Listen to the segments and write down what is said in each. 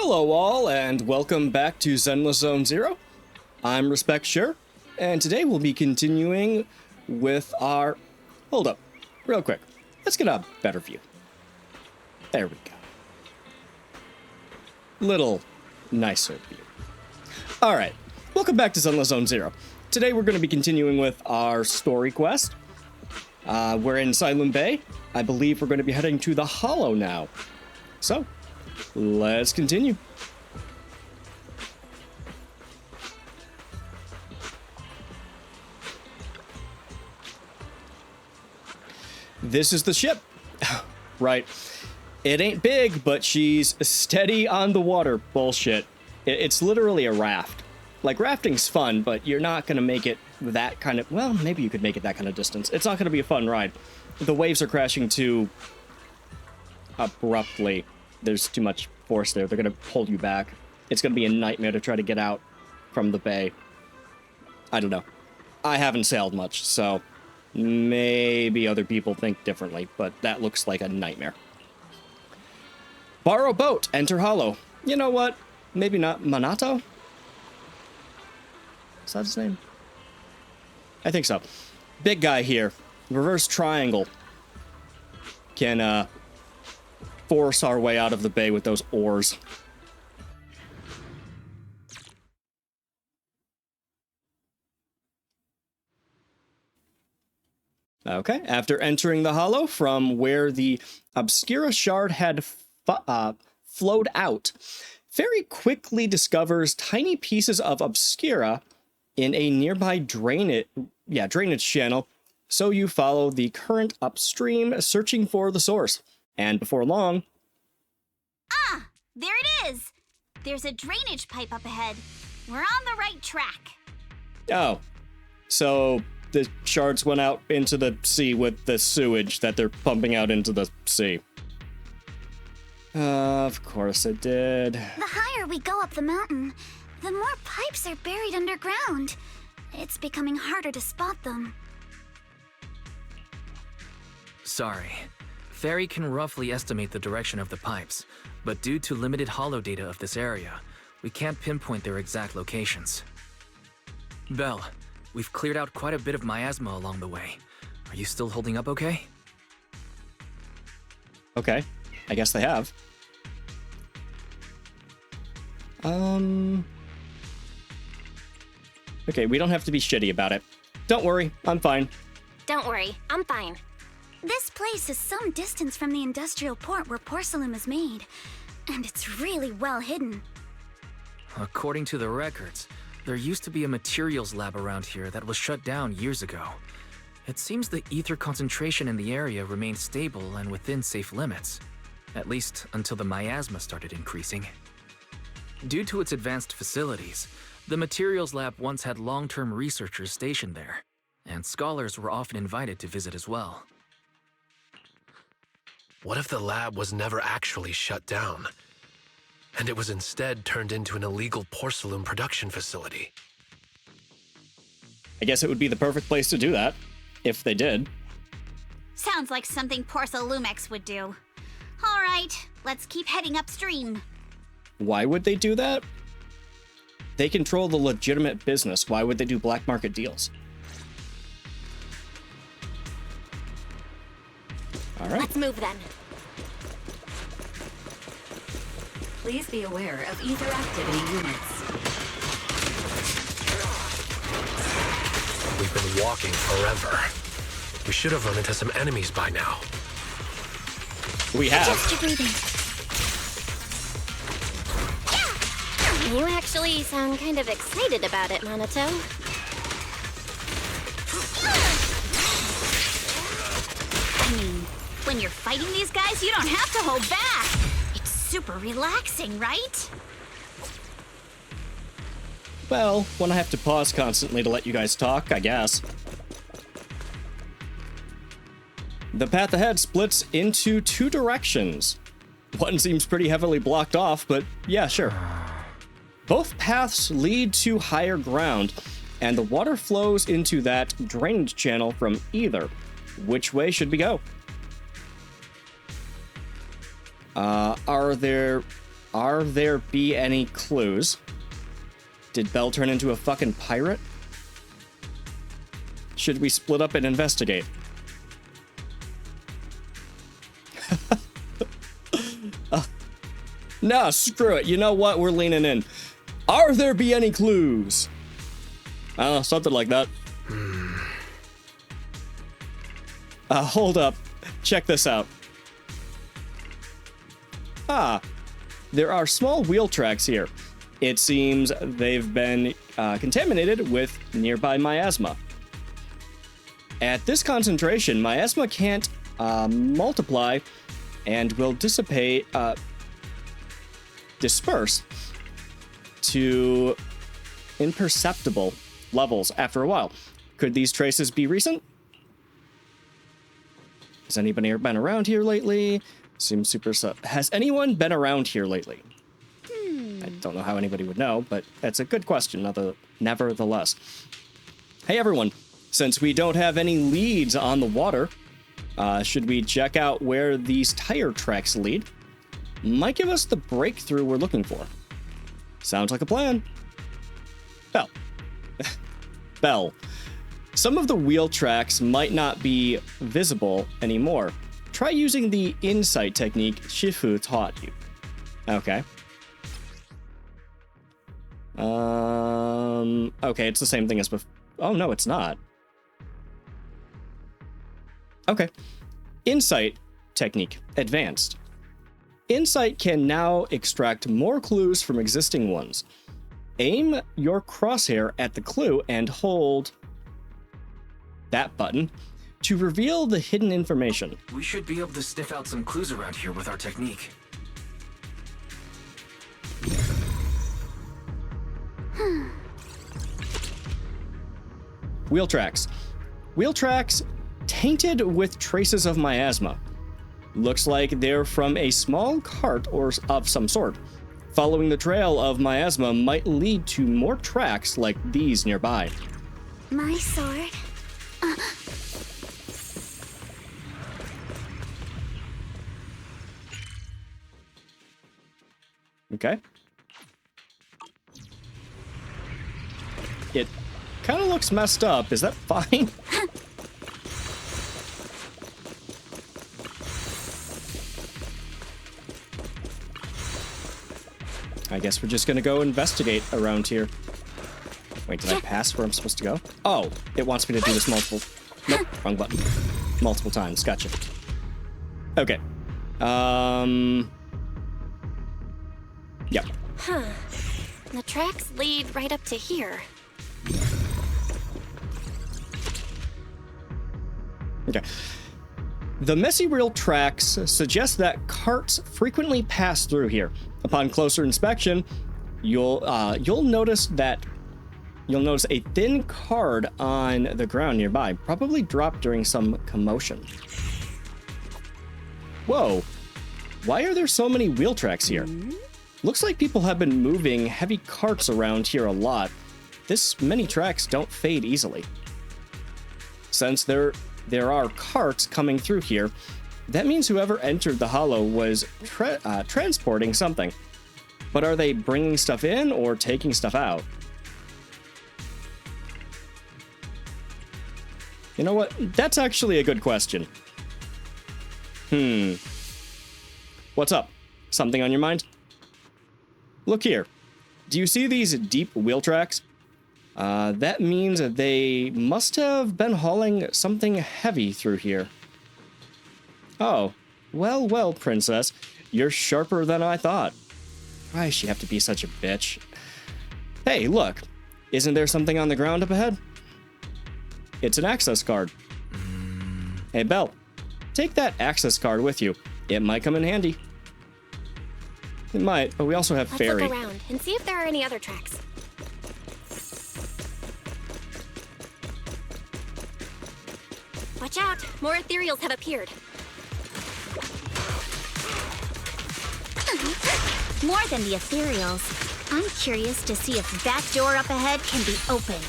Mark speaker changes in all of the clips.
Speaker 1: Hello all, and welcome back to Zenless Zone Zero. I'm Respect Sure, and today we'll be continuing with our... Hold up, real quick. Let's get a better view. There we go. Little nicer view. Alright, welcome back to Zenless Zone Zero. Today we're going to be continuing with our story quest. We're in Silent Bay. I believe we're going to be heading to the Hollow now. So, let's continue. This is the ship. Right. It ain't big, but she's steady on the water. Bullshit. It's literally a raft. Like, rafting's fun, but you're not going to make it that kind of... Well, maybe you could make it that kind of distance. It's not going to be a fun ride. The waves are crashing too abruptly. There's too much force there. They're going to hold you back. It's going to be a nightmare to try to get out from the bay. I don't know. I haven't sailed much, so maybe other people think differently, but that looks like a nightmare. Borrow boat, enter Hollow. You know what? Maybe not Minato? Is that his name? I think so. Big guy here. Reverse triangle. Can, force our way out of the bay with those oars. Okay, after entering the Hollow from where the Obscura shard had flowed out, Fairy quickly discovers tiny pieces of Obscura in a nearby drainage channel, so you follow the current upstream, searching for the source. And before long...
Speaker 2: Ah! There it is! There's a drainage pipe up ahead. We're on the right track.
Speaker 1: Oh. So the shards went out into the sea with the sewage that they're pumping out into the sea. Of course it did.
Speaker 2: The higher we go up the mountain, the more pipes are buried underground. It's becoming harder to spot them.
Speaker 3: Sorry. Fairy can roughly estimate the direction of the pipes, but due to limited holo data of this area, we can't pinpoint their exact locations. Belle, we've cleared out quite a bit of miasma along the way. Are you still holding up okay?
Speaker 1: Okay. I guess they have. Okay, we don't have to be shitty about it. Don't worry, I'm fine.
Speaker 2: Don't worry, I'm fine. This place is some distance from the industrial port where porcelain is made, and it's really well hidden.
Speaker 3: According to the records, there used to be a materials lab around here that was shut down years ago. It seems the ether concentration in the area remained stable and within safe limits, at least until the miasma started increasing. Due to its advanced facilities, the materials lab once had long-term researchers stationed there, and scholars were often invited to visit as well.
Speaker 4: What if the lab was never actually shut down, and it was instead turned into an illegal porcelain production facility?
Speaker 1: I guess it would be the perfect place to do that, if they did.
Speaker 2: Sounds like something Porcelumex would do. All right, let's keep heading upstream.
Speaker 1: Why would they do that? They control the legitimate business. Why would they do black market deals? All right.
Speaker 2: Let's move then.
Speaker 5: Please be aware of ether activity units.
Speaker 4: We've been walking forever. We should have run into some enemies by now.
Speaker 1: We have.
Speaker 2: Adjust your breathing.
Speaker 6: You actually sound kind of excited about it, Minato.
Speaker 2: I mean, when you're fighting these guys, you don't have to hold back. It's super relaxing, right?
Speaker 1: Well, when I have to pause constantly to let you guys talk, I guess. The path ahead splits into two directions. One seems pretty heavily blocked off, but yeah, sure. Both paths lead to higher ground, and the water flows into that drainage channel from either. Which way should we go? Are there Are there be any clues? Did Belle turn into a fucking pirate? Should we split up and investigate? No, screw it. You know what? We're leaning in. Are there be any clues? I don't know, something like that. Hold up. Check this out. There are small wheel tracks here. It seems they've been contaminated with nearby miasma. At this concentration, miasma can't multiply and will disperse to imperceptible levels after a while. Could these traces be recent? Has anybody ever been around here lately? Seems super Has anyone been around here lately? I don't know how anybody would know, but that's a good question, nevertheless. Hey everyone, since we don't have any leads on the water, should we check out where these tire tracks lead? Might give us the breakthrough we're looking for. Sounds like a plan. Belle. Belle. Some of the wheel tracks might not be visible anymore. Try using the insight technique Shifu taught you. Okay. Okay, it's the same thing as before. Oh, no, it's not. Okay. Insight technique, advanced. Insight can now extract more clues from existing ones. Aim your crosshair at the clue and hold that button to reveal the hidden information.
Speaker 3: We should be able to sniff out some clues around here with our technique.
Speaker 1: Wheel tracks. Wheel tracks tainted with traces of miasma. Looks like they're from a small cart or of some sort. Following the trail of miasma might lead to more tracks like these nearby.
Speaker 2: My sword.
Speaker 1: Okay. It kind of looks messed up. Is that fine? I guess we're just gonna go investigate around here. Wait, did I pass where I'm supposed to go? Oh, it wants me to do this multiple... Nope, wrong button. Multiple times, gotcha. Okay. Yeah.
Speaker 6: Huh. The tracks lead right up to here.
Speaker 1: Okay. The messy wheel tracks suggest that carts frequently pass through here. Upon closer inspection, you'll notice a thin card on the ground nearby, probably dropped during some commotion. Whoa. Why are there so many wheel tracks here? Looks like people have been moving heavy carts around here a lot. This many tracks don't fade easily. Since there are carts coming through here, that means whoever entered the hollow was transporting something. But are they bringing stuff in or taking stuff out? You know what? That's actually a good question. What's up? Something on your mind? Look here. Do you see these deep wheel tracks? That means that they must have been hauling something heavy through here. Oh, well, princess. You're sharper than I thought. Why does she have to be such a bitch? Hey, look. Isn't there something on the ground up ahead? It's an access card. Hey, Belle. Take that access card with you. It might come in handy. It might, but we also have
Speaker 6: Let's
Speaker 1: Fairy.
Speaker 6: look around and see if there are any other tracks. Watch out! More ethereals have appeared.
Speaker 2: More than the ethereals. I'm curious to see if that door up ahead can be opened.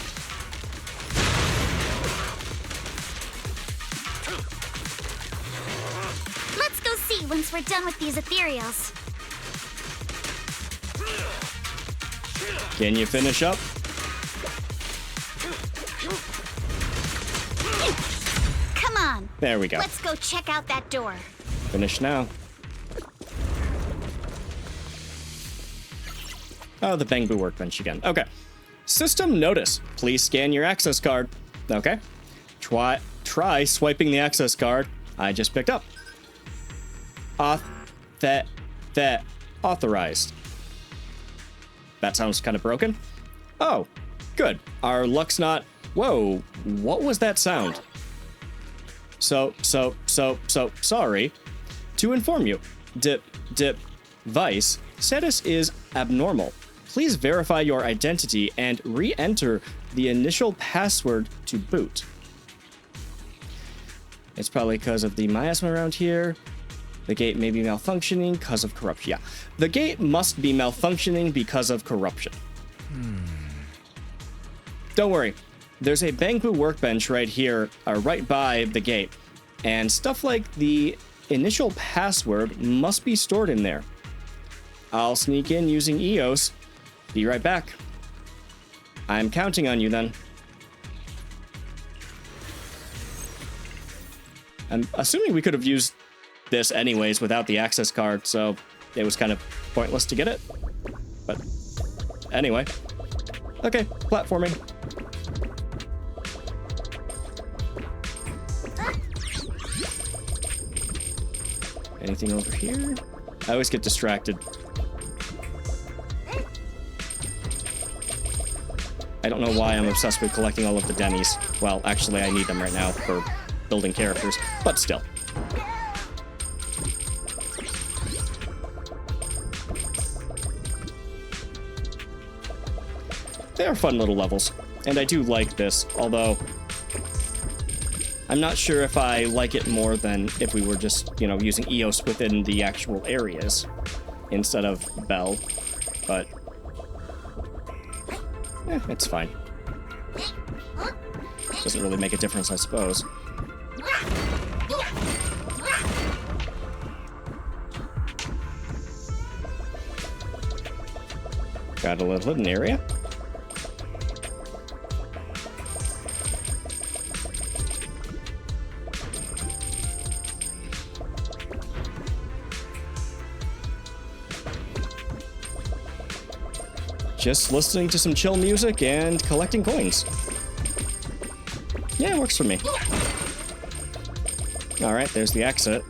Speaker 2: Let's go see once we're done with these ethereals.
Speaker 1: Can you finish up?
Speaker 2: Come on.
Speaker 1: There we go.
Speaker 2: Let's go check out that door.
Speaker 1: Finish now. Oh, the Bangbu workbench again. Okay. System notice. Please scan your access card. Okay. Try swiping the access card I just picked up. Authorized. That sounds kind of broken. Oh, good. Our luck's not... Whoa, what was that sound? So, sorry. To inform you, device status is abnormal. Please verify your identity and re-enter the initial password to boot. It's probably because of the miasma around here. The gate may be malfunctioning because of corruption. Yeah, the gate must be malfunctioning because of corruption. Don't worry. There's a Bangbu workbench right here, right by the gate. And stuff like the initial password must be stored in there. I'll sneak in using EOS. Be right back. I'm counting on you then. I'm assuming we could have used this anyways without the access card, so it was kind of pointless to get it. But anyway. Okay, platforming. Anything over here? I always get distracted. I don't know why I'm obsessed with collecting all of the Denny's. Well, actually, I need them right now for building characters, but still. They are fun little levels, and I do like this, although I'm not sure if I like it more than if we were just, you know, using EOS within the actual areas instead of Bell, but it's fine. Doesn't really make a difference, I suppose. Got a little hidden area. Just listening to some chill music and collecting coins. Yeah, it works for me. Alright, there's the exit.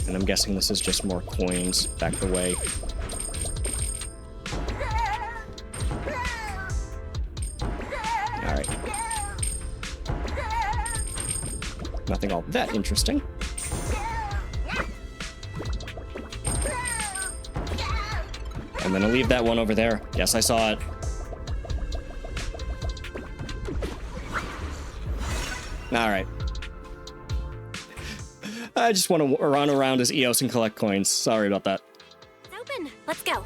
Speaker 1: And I'm guessing this is just more coins back the way. Alright. Nothing all that interesting. I'm gonna leave that one over there. Yes, I saw it. Alright. I just want to run around as EOS and collect coins. Sorry about that.
Speaker 6: It's open. Let's go.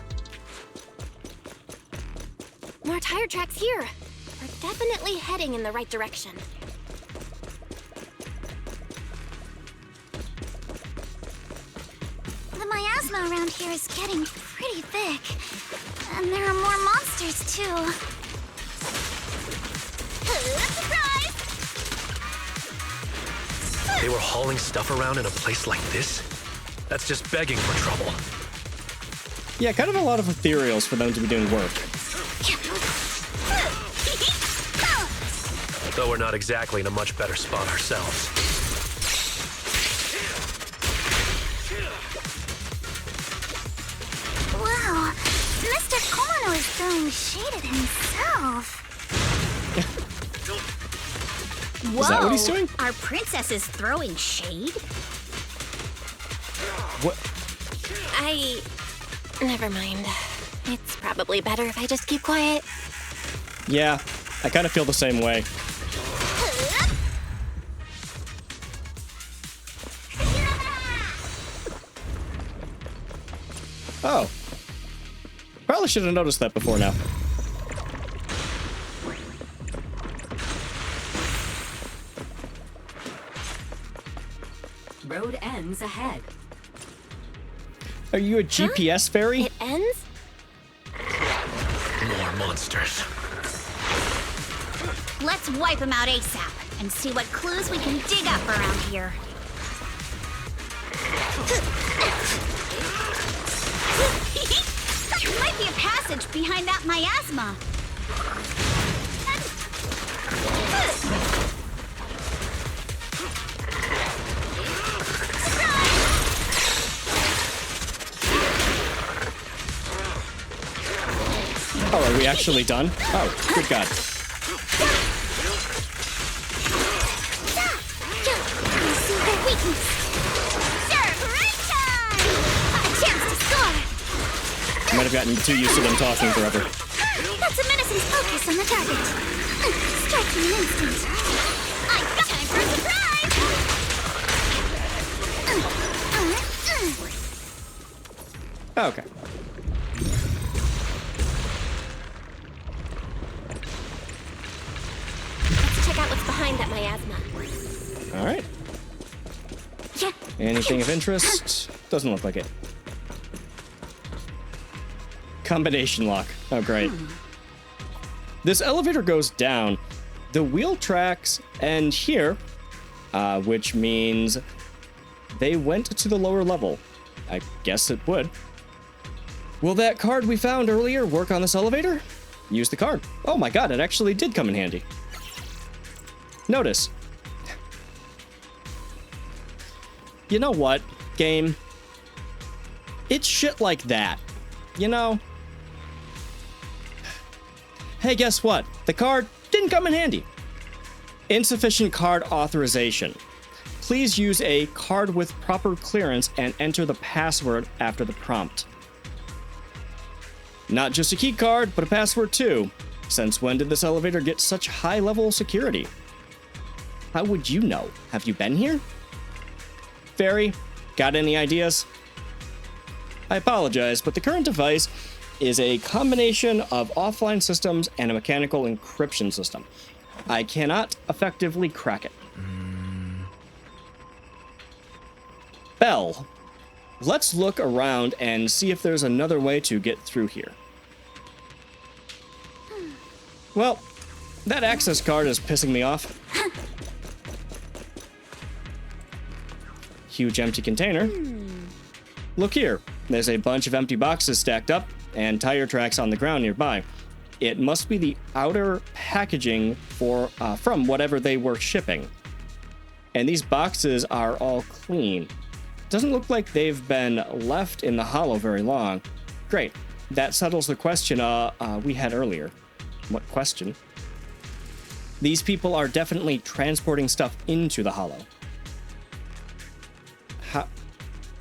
Speaker 6: More tire tracks here. We're definitely heading in the right direction.
Speaker 2: The miasma around here is getting pretty thick. And there are more monsters, too. Surprise!
Speaker 4: They were hauling stuff around in a place like this? That's just begging for trouble.
Speaker 1: Yeah, kind of a lot of ethereals for them to be doing work.
Speaker 4: Though we're not exactly in a much better spot ourselves.
Speaker 2: Wow, Mr. Kono is throwing shade at himself.
Speaker 1: Is that what he's doing?
Speaker 2: Our princess is throwing shade?
Speaker 1: What?
Speaker 6: Never mind. It's probably better if I just keep quiet.
Speaker 1: Yeah, I kind of feel the same way. Oh. Probably should have noticed that before now.
Speaker 5: Road ends ahead.
Speaker 1: Are you a GPS fairy?
Speaker 6: It ends?
Speaker 2: Let's wipe him out ASAP and see what clues we can dig up around here. There might be a passage behind that miasma.
Speaker 1: Oh, are we actually done? Oh, good God.
Speaker 2: See their weakness. Sure, great time! A chance to score!
Speaker 1: I might have gotten too used to them talking forever.
Speaker 2: That's a menacing focus on the target. Striking an instant. I got time for a surprise!
Speaker 1: Okay.
Speaker 6: Let's check out what's behind that miasma.
Speaker 1: All right. Anything of interest? Doesn't look like it. Combination lock. Oh, great. This elevator goes down. The wheel tracks end here, which means they went to the lower level. I guess it would. Will that card we found earlier work on this elevator? Use the card. Oh my God, it actually did come in handy. Notice. You know what, game? It's shit like that. You know? Hey, guess what? The card didn't come in handy. Insufficient card authorization. Please use a card with proper clearance and enter the password after the prompt. Not just a key card, but a password too. Since when did this elevator get such high-level security? How would you know? Have you been here? Fairy, got any ideas? I apologize, but the current device is a combination of offline systems and a mechanical encryption system. I cannot effectively crack it. Bell, let's look around and see if there's another way to get through here. Well, that access card is pissing me off. Huge empty container. Look here, there's a bunch of empty boxes stacked up and tire tracks on the ground nearby. It must be the outer packaging from whatever they were shipping. And these boxes are all clean. Doesn't look like they've been left in the hollow very long. Great, that settles the question we had earlier. What question? These people are definitely transporting stuff into the hollow.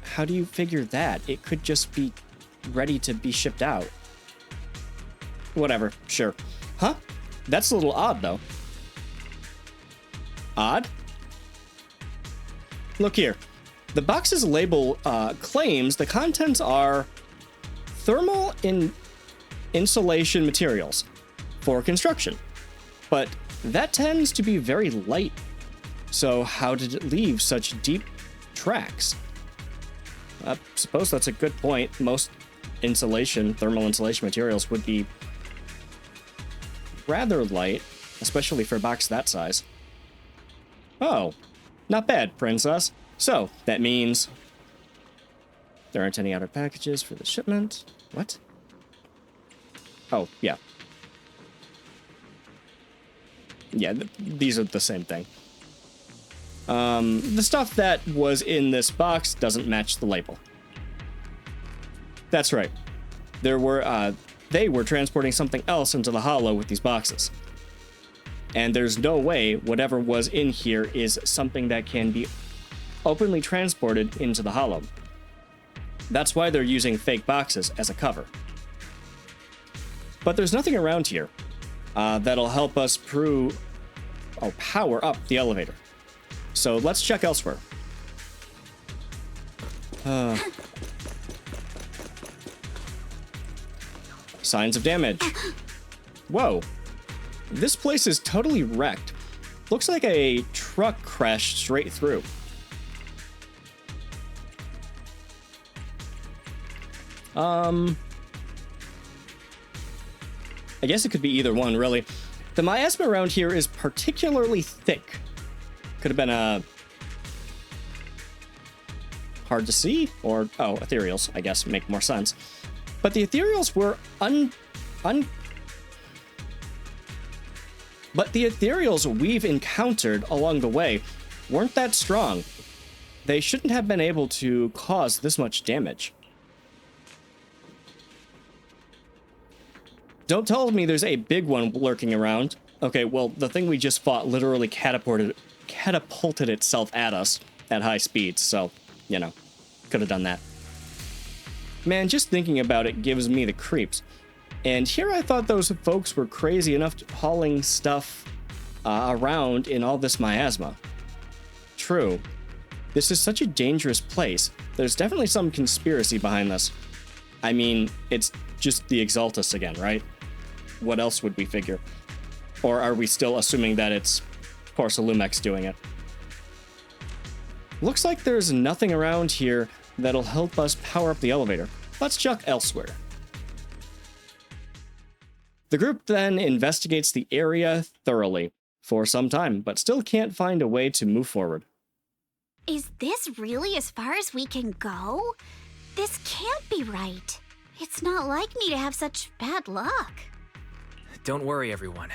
Speaker 1: How do you figure that? It could just be ready to be shipped out. Whatever, sure. Huh? That's a little odd, though. Odd? Look here. The box's label claims the contents are thermal insulation materials for construction. But that tends to be very light. So how did it leave such deep tracks? I suppose that's a good point. Most thermal insulation materials would be rather light, especially for a box that size. Oh, not bad, princess. So, that means there aren't any outer packages for the shipment. What? Oh, yeah. Yeah, these are the same thing. The stuff that was in this box doesn't match the label. That's right. They were transporting something else into the hollow with these boxes. And there's no way whatever was in here is something that can be openly transported into the hollow. That's why they're using fake boxes as a cover. But there's nothing around here that'll help us power up the elevator. So let's check elsewhere. Signs of damage. Whoa. This place is totally wrecked. Looks like a truck crashed straight through. I guess it could be either one, really. The miasma around here is particularly thick. Could have been hard to see, or, oh, ethereals, I guess, make more sense. But the ethereals were But the ethereals we've encountered along the way weren't that strong. They shouldn't have been able to cause this much damage. Don't tell me there's a big one lurking around. Okay, well, the thing we just fought literally catapulted itself at us at high speeds, so, you know, could have done that. Man, just thinking about it gives me the creeps. And here I thought those folks were crazy enough to hauling stuff around in all this miasma. True. This is such a dangerous place. There's definitely some conspiracy behind this. I mean, it's just the Exaltus again, right? What else would we figure? Or are we still assuming that it's Porcelumex doing it? Looks like there's nothing around here that'll help us power up the elevator. Let's check elsewhere. The group then investigates the area thoroughly for some time, but still can't find a way to move forward.
Speaker 2: Is this really as far as we can go? This can't be right. It's not like me to have such bad luck.
Speaker 3: Don't worry, everyone.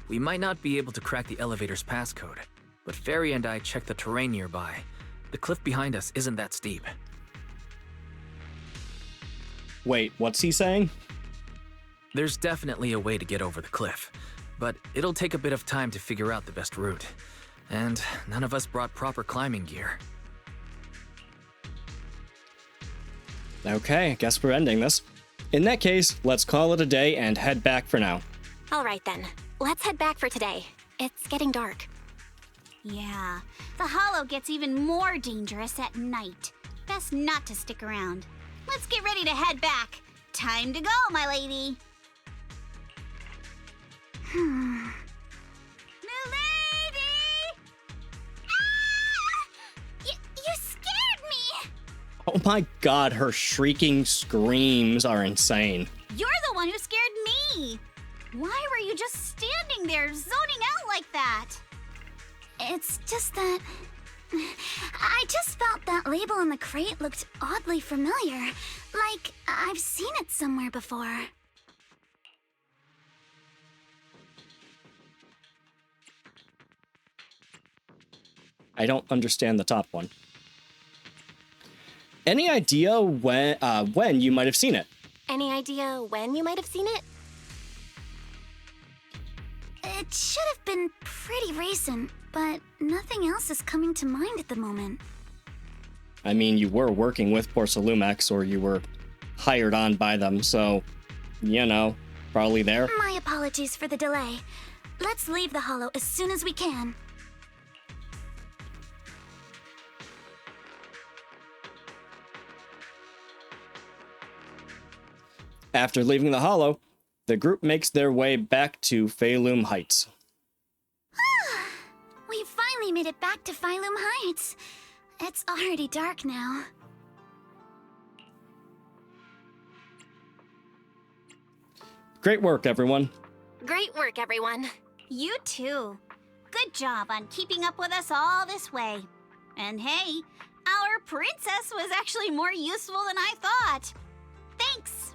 Speaker 3: We might not be able to crack the elevator's passcode, but Fairy and I checked the terrain nearby. The cliff behind us isn't that steep.
Speaker 1: Wait, what's he saying?
Speaker 3: There's definitely a way to get over the cliff, but it'll take a bit of time to figure out the best route. And none of us brought proper climbing gear.
Speaker 1: Okay, guess we're ending this. In that case, let's call it a day and head back for now.
Speaker 6: All right then, let's head back for today. It's getting dark.
Speaker 2: Yeah, the hollow gets even more dangerous at night. Best not to stick around. Let's get ready to head back. Time to go, my lady. Milady! Ah! You scared me!
Speaker 1: Oh my god, her shrieking screams are insane.
Speaker 2: You're the one who scared me! Why were you just standing there, zoning out like that? It's just that... I just felt that label on the crate looked oddly familiar. Like, I've seen it somewhere before.
Speaker 1: I don't understand the top one. Any idea when you might have seen it?
Speaker 6: Any idea when you might have seen it?
Speaker 2: It should have been pretty recent, but nothing else is coming to mind at the moment.
Speaker 1: I mean, you were working with Porcelumex, or you were hired on by them, so, you know, probably there.
Speaker 2: My apologies for the delay. Let's leave the hollow as soon as we can.
Speaker 1: After leaving the hollow, the group makes their way back to Phalum Heights.
Speaker 2: We finally made it back to Phalum Heights. It's already dark now.
Speaker 1: Great work, everyone.
Speaker 6: Great work, everyone.
Speaker 2: You too. Good job on keeping up with us all this way. And hey, our princess was actually more useful than I thought. Thanks.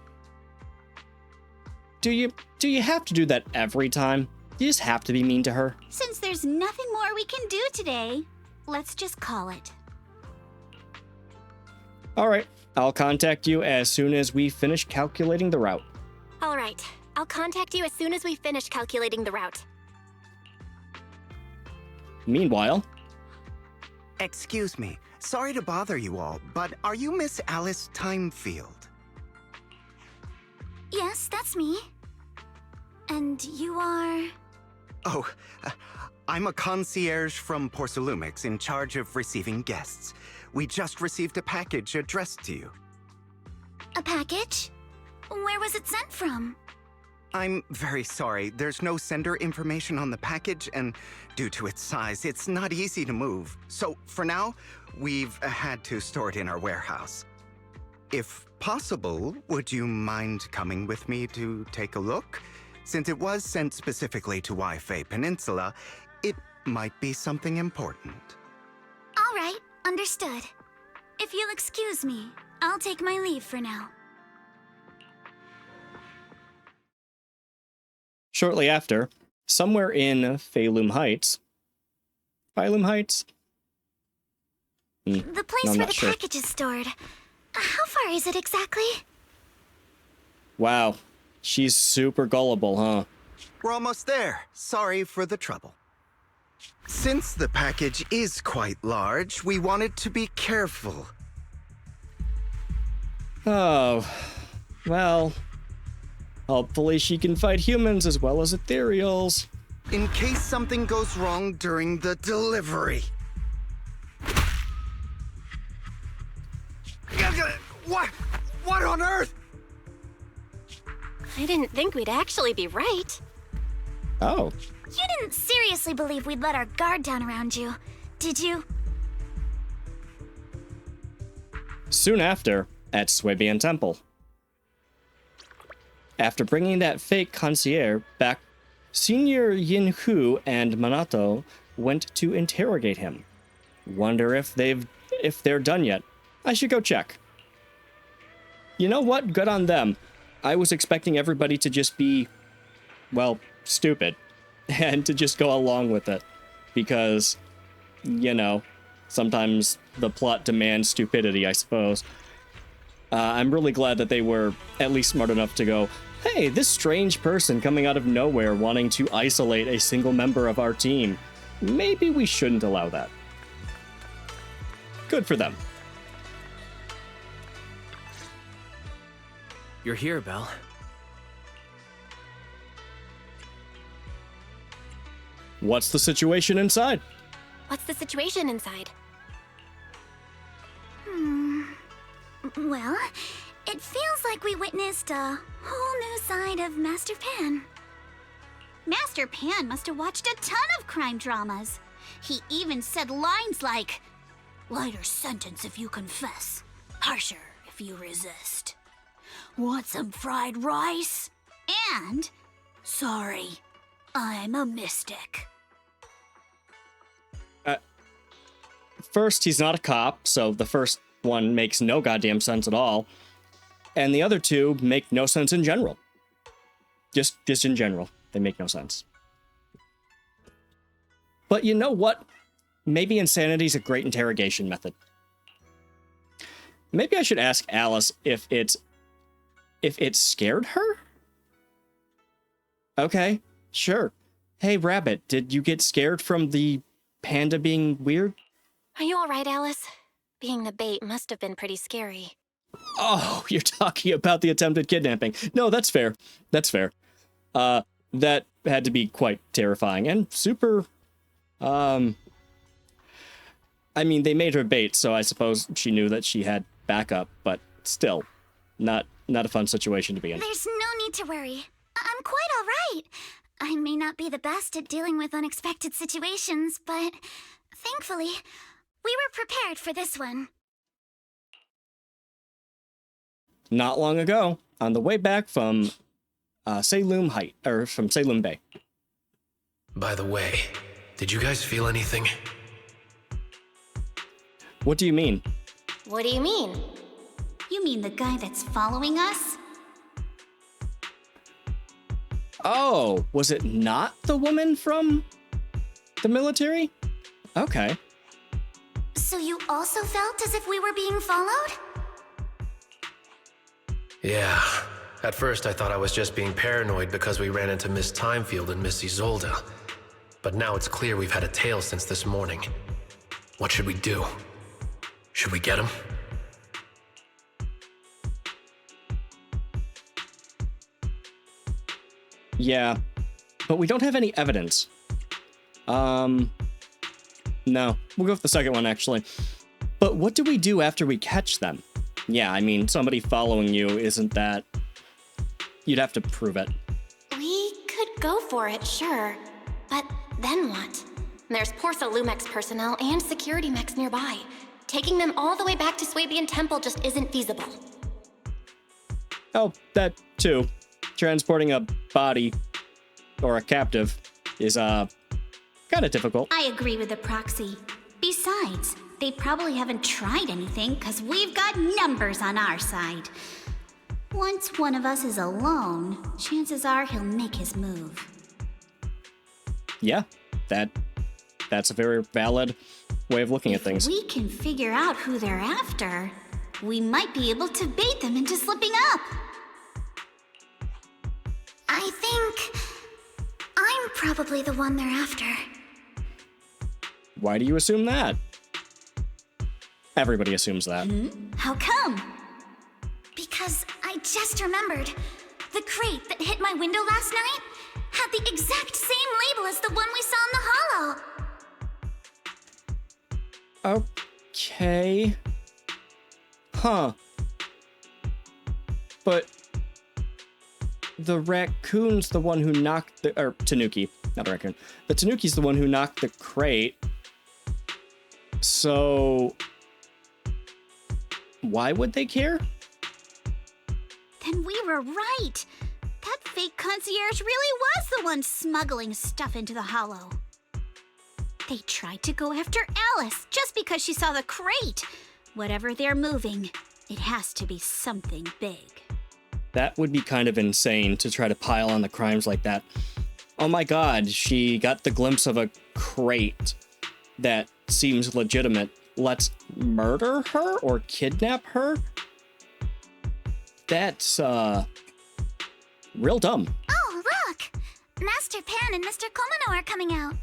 Speaker 1: Do you have to do that every time? You just have to be mean to her?
Speaker 2: Since there's nothing more we can do today, let's just call it.
Speaker 1: All right, I'll contact you as soon as we finish calculating the route.
Speaker 6: All right, I'll contact you as soon as we finish calculating the route.
Speaker 1: Meanwhile...
Speaker 7: Excuse me, sorry to bother you all, but are you Miss Alice Timefield?
Speaker 2: Yes, that's me. And you are...
Speaker 7: Oh, I'm a concierge from Porcelumex in charge of receiving guests. We just received a package addressed to you.
Speaker 2: A package? Where was it sent from?
Speaker 7: I'm very sorry. There's no sender information on the package, and due to its size, it's not easy to move. So, for now, we've had to store it in our warehouse. If possible, would you mind coming with me to take a look? Since it was sent specifically to Wi-Fi Peninsula, it might be something important.
Speaker 2: All right, understood. If you'll excuse me, I'll take my leave for now.
Speaker 1: Shortly after, somewhere in Phalum Heights... Phalum Heights?
Speaker 2: The place
Speaker 1: I'm
Speaker 2: where
Speaker 1: not
Speaker 2: the
Speaker 1: sure.
Speaker 2: package is stored. How far is it exactly?
Speaker 1: Wow, she's super gullible, huh?
Speaker 7: We're almost there. Sorry for the trouble. Since the package is quite large, we wanted to be careful.
Speaker 1: Oh, well... Hopefully she can fight humans as well as ethereals.
Speaker 7: In case something goes wrong during the delivery. What on earth?
Speaker 6: I didn't think we'd actually be right.
Speaker 1: Oh,
Speaker 2: You didn't seriously believe we'd let our guard down around you, did you?
Speaker 1: soon after, at Swabian Temple. After bringing that fake concierge back, Senior Yin Hu and Minato went to interrogate him. Wonder if they're done yet. I should go check. You know what? Good on them. I was expecting everybody to just be, well, stupid. And to just go along with it. Because, you know, sometimes the plot demands stupidity, I suppose. I'm really glad that they were at least smart enough to go, hey, this strange person coming out of nowhere wanting to isolate a single member of our team. Maybe we shouldn't allow that. Good for them.
Speaker 3: You're here, Belle.
Speaker 1: What's the situation inside?
Speaker 6: What's the situation inside?
Speaker 2: Well, it feels like we witnessed a whole new side of Master Pan.
Speaker 8: Master Pan must have watched a ton of crime dramas. He even said lines like, lighter sentence if you confess, harsher if you resist. Want some fried rice? And, sorry, I'm a mystic.
Speaker 1: First, he's not a cop, so the first one makes no goddamn sense at all. And the other two make no sense in general. Just in general, they make no sense. But you know what? Maybe insanity's a great interrogation method. Maybe I should ask Alice if it scared her? Okay, sure. Hey, Rabbit, did you get scared from the panda being weird?
Speaker 6: Are you all right, Alice? Being the bait must have been pretty scary.
Speaker 1: Oh, you're talking about the attempted kidnapping. No, that's fair. That's fair. That had to be quite terrifying and super, I mean, they made her bait, so I suppose she knew that she had backup, but still, not a fun situation to be in.
Speaker 2: There's no need to worry. I'm quite all right. I may not be the best at dealing with unexpected situations, but thankfully, we were prepared for this one.
Speaker 1: Not long ago, on the way back from Salem Bay.
Speaker 4: By the way, did you guys feel anything?
Speaker 1: What do you mean?
Speaker 6: What do you mean?
Speaker 8: You mean the guy that's following us?
Speaker 1: Oh, was it not the woman from the military? Okay.
Speaker 2: So you also felt as if we were being followed?
Speaker 4: Yeah. At first I thought I was just being paranoid because we ran into Miss Timefield and Miss Isolde. But now it's clear we've had a tail since this morning. What should we do? Should we get him?
Speaker 1: Yeah, but we don't have any evidence. No, we'll go with the second one, actually. But what do we do after we catch them? Yeah, I mean, somebody following you isn't that... You'd have to prove it.
Speaker 6: We could go for it, sure. But then what? There's Porsa Lumex personnel and security mechs nearby. Taking them all the way back to Swabian Temple just isn't feasible.
Speaker 1: Oh, that too. Transporting a body or a captive is kind of difficult.
Speaker 2: I agree with the proxy. Besides, they probably haven't tried anything because we've got numbers on our side. Once one of us is alone, chances are he'll make his move.
Speaker 1: Yeah, that's a very valid way of looking at things.
Speaker 2: If we can figure out who they're after, we might be able to bait them into slipping up. I think I'm probably the one they're after.
Speaker 1: Why do you assume that? Everybody assumes that.
Speaker 2: How come? Because I just remembered. The crate that hit my window last night had the exact same label as the one we saw in the hollow.
Speaker 1: Okay. Huh. But the raccoon's the one who knocked the... Or Tanuki, not a raccoon. The Tanuki's the one who knocked the crate. So... why would they care?
Speaker 8: Then we were right. That fake concierge really was the one smuggling stuff into the hollow. They tried to go after Alice just because she saw the crate. Whatever they're moving, it has to be something big.
Speaker 1: That would be kind of insane to try to pile on the crimes like that. Oh my god, she got the glimpse of a crate that seems legitimate. Let's murder her or kidnap her? That's, real dumb.
Speaker 2: Oh, look! Master Pan and Mr. Komino are coming out.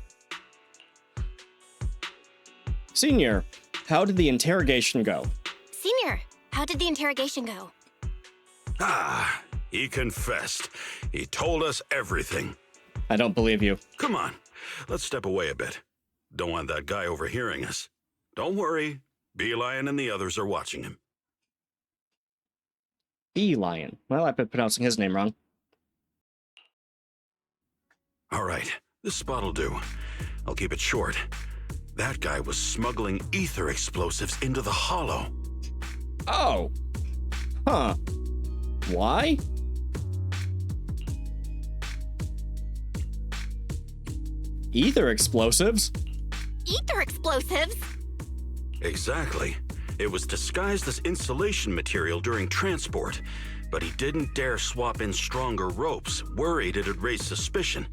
Speaker 1: Senior, how did the interrogation go?
Speaker 6: Senior, how did the interrogation go?
Speaker 9: Ah, he confessed. He told us everything.
Speaker 1: I don't believe you.
Speaker 9: Come on, let's step away a bit. Don't want that guy overhearing us. Don't worry, Beelion and the others are watching him.
Speaker 1: Beelion. Well, I've been pronouncing his name wrong.
Speaker 9: All right, this spot'll do. I'll keep it short. That guy was smuggling ether explosives into the hollow.
Speaker 1: Oh. Huh. Why? Ether explosives?
Speaker 6: Ether explosives?
Speaker 9: Exactly. It was disguised as insulation material during transport, but he didn't dare swap in stronger ropes, worried it'd raise suspicion.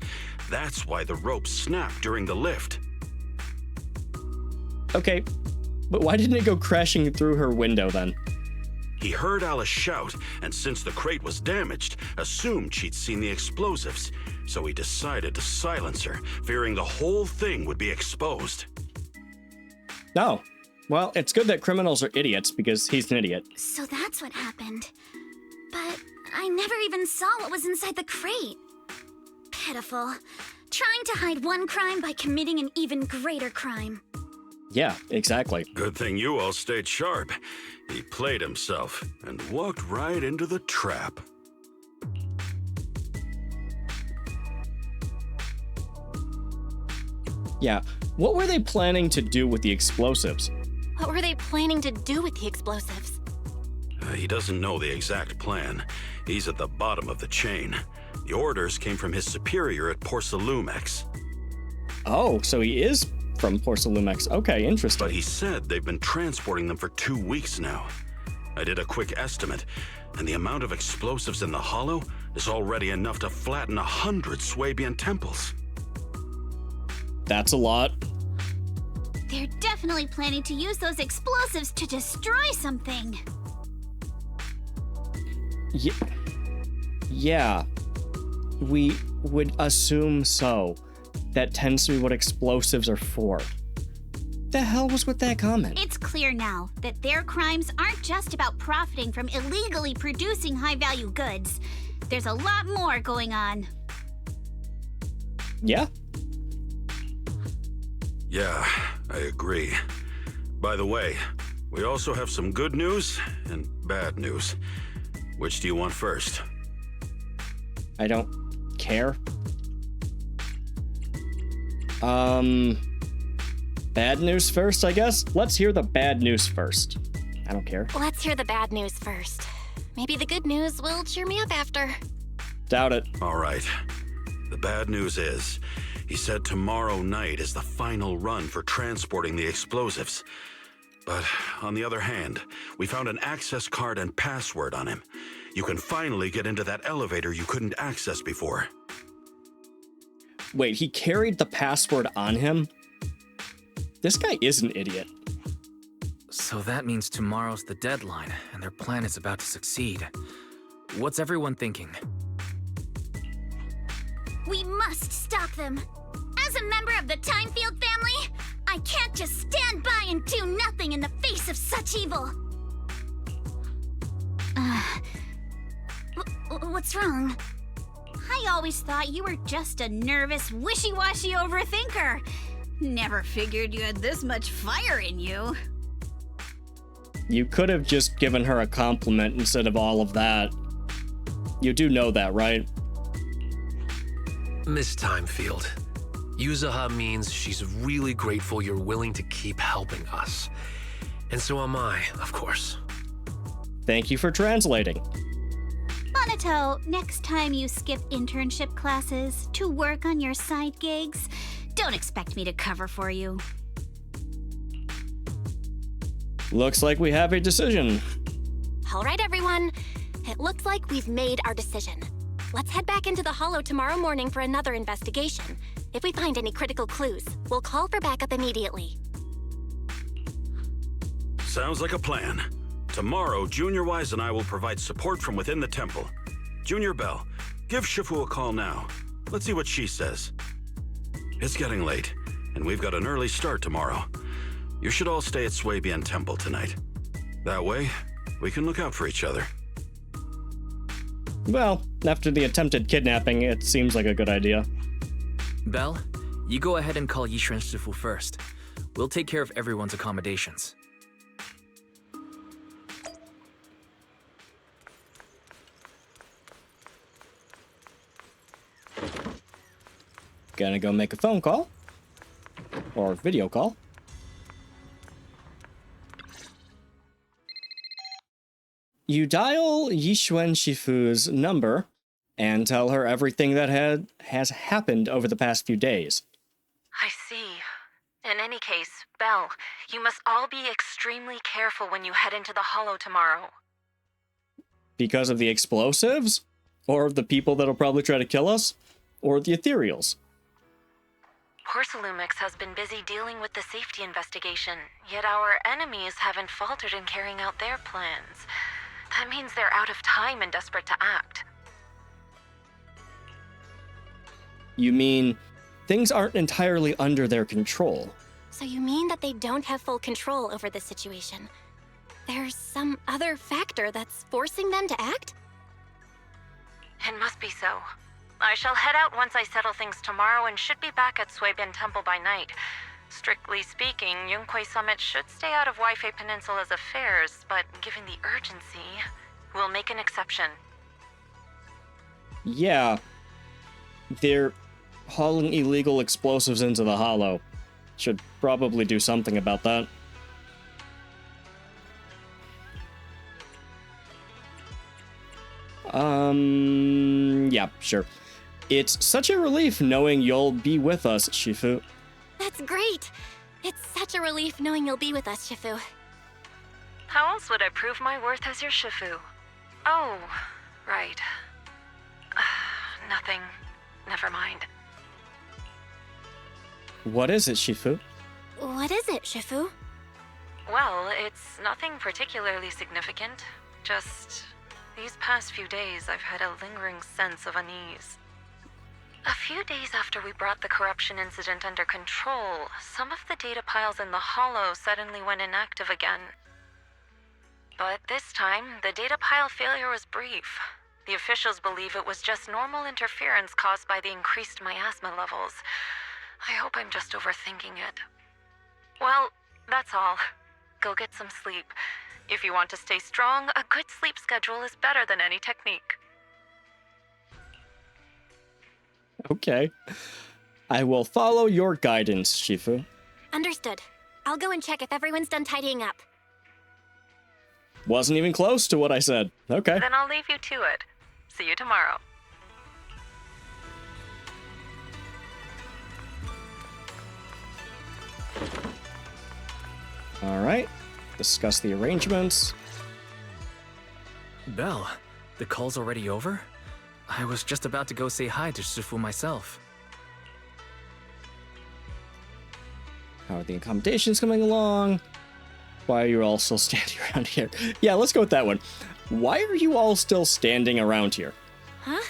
Speaker 9: That's why the ropes snapped during the lift.
Speaker 1: Okay, but why didn't it go crashing through her window then?
Speaker 9: He heard Alice shout, and since the crate was damaged, assumed she'd seen the explosives. So he decided to silence her, fearing the whole thing would be exposed.
Speaker 1: No. Well, it's good that criminals are idiots because he's an idiot.
Speaker 2: So that's what happened. But I never even saw what was inside the crate. Pitiful. Trying to hide one crime by committing an even greater crime.
Speaker 1: Yeah, exactly.
Speaker 9: Good thing you all stayed sharp. He played himself and walked right into the trap.
Speaker 1: Yeah, what were they planning to do with the explosives?
Speaker 6: What were they planning to do with the explosives?
Speaker 9: He doesn't know the exact plan. He's at the bottom of the chain. The orders came from his superior at Porcelumex.
Speaker 1: Oh, so he is from Porcelumex. Okay, interesting.
Speaker 9: But he said they've been transporting them for 2 weeks now. I did a quick estimate, and the amount of explosives in the hollow is already enough to flatten 100 Swabian temples.
Speaker 1: That's a lot.
Speaker 8: They're definitely planning to use those explosives to destroy something.
Speaker 1: Yeah. We would assume so. That tends to be what explosives are for. The hell was with that comment?
Speaker 8: It's clear now that their crimes aren't just about profiting from illegally producing high-value goods. There's a lot more going on.
Speaker 1: Yeah?
Speaker 9: Yeah, I agree. By the way, we also have some good news and bad news. Which do you want first?
Speaker 1: I don't care. Bad news first, I guess? Let's hear the bad news first. I don't care.
Speaker 6: Let's hear the bad news first. Maybe the good news will cheer me up after.
Speaker 1: Doubt it.
Speaker 9: All right. The bad news is, he said tomorrow night is the final run for transporting the explosives. But on the other hand, we found an access card and password on him. You can finally get into that elevator you couldn't access before.
Speaker 1: Wait, he carried the password on him? This guy is an idiot.
Speaker 3: So that means tomorrow's the deadline, and their plan is about to succeed. What's everyone thinking?
Speaker 2: We must stop them. As a member of the Timefield family, I can't just stand by and do nothing in the face of such evil. What's wrong?
Speaker 8: I always thought you were just a nervous, wishy-washy overthinker. Never figured you had this much fire in you.
Speaker 1: You could have just given her a compliment instead of all of that. You do know that, right?
Speaker 4: Miss Timefield, Yuzaha means she's really grateful you're willing to keep helping us. And so am I, of course.
Speaker 1: Thank you for translating.
Speaker 8: Monato, next time you skip internship classes to work on your side gigs, don't expect me to cover for you.
Speaker 1: Looks like we have a decision.
Speaker 6: All right, everyone. It looks like we've made our decision. Let's head back into the Hollow tomorrow morning for another investigation. If we find any critical clues, we'll call for backup immediately.
Speaker 9: Sounds like a plan. Tomorrow, Junior Wise and I will provide support from within the temple. Junior Bell, give Shifu a call now. Let's see what she says. It's getting late, and we've got an early start tomorrow. You should all stay at Swabian Temple tonight. That way, we can look out for each other.
Speaker 1: Well, after the attempted kidnapping, it seems like a good idea.
Speaker 3: Belle, you go ahead and call Yishuan Shifu first. We'll take care of everyone's accommodations.
Speaker 1: Gonna go make a phone call. Or video call. You dial Yishuan Shifu's number and tell her everything that has happened over the past few days.
Speaker 10: I see. In any case, Belle, you must all be extremely careful when you head into the Hollow tomorrow.
Speaker 1: Because of the explosives? Or the people that'll probably try to kill us? Or the ethereals?
Speaker 10: Porcelumix has been busy dealing with the safety investigation, yet our enemies haven't faltered in carrying out their plans. That means they're out of time and desperate to act.
Speaker 1: You mean, things aren't entirely under their control?
Speaker 6: So you mean that they don't have full control over the situation? There's some other factor that's forcing them to act?
Speaker 10: It must be so. I shall head out once I settle things tomorrow and should be back at Swabian Temple by night. Strictly speaking, Yunque Summit should stay out of Waifei Peninsula's affairs, but given the urgency, we'll make an exception.
Speaker 1: Yeah. They're hauling illegal explosives into the Hollow. Should probably do something about that. Yeah, sure. It's such a relief knowing you'll be with us, Shifu.
Speaker 6: That's great! It's such a relief knowing you'll be with us, Shifu.
Speaker 10: How else would I prove my worth as your Shifu? Oh, right. Nothing. Never mind.
Speaker 1: What is it, Shifu?
Speaker 6: What is it, Shifu?
Speaker 10: Well, it's nothing particularly significant. Just these past few days, I've had a lingering sense of unease. A few days after we brought the corruption incident under control, some of the data piles in the Hollow suddenly went inactive again. But this time, the data pile failure was brief. The officials believe it was just normal interference caused by the increased miasma levels. I hope I'm just overthinking it. Well, that's all. Go get some sleep. If you want to stay strong, a good sleep schedule is better than any technique.
Speaker 1: Okay. I will follow your guidance, Shifu.
Speaker 6: Understood. I'll go and check if everyone's done tidying up.
Speaker 1: Wasn't even close to what I said. Okay.
Speaker 10: Then I'll leave you to it. See you tomorrow.
Speaker 1: All right. Discuss the arrangements.
Speaker 3: Belle, the call's already over? I was just about to go say hi to Shifu myself.
Speaker 1: How are the accommodations coming along? Why are you all still standing around here? Yeah, let's go with that one. Why are you all still standing around here?
Speaker 6: Huh?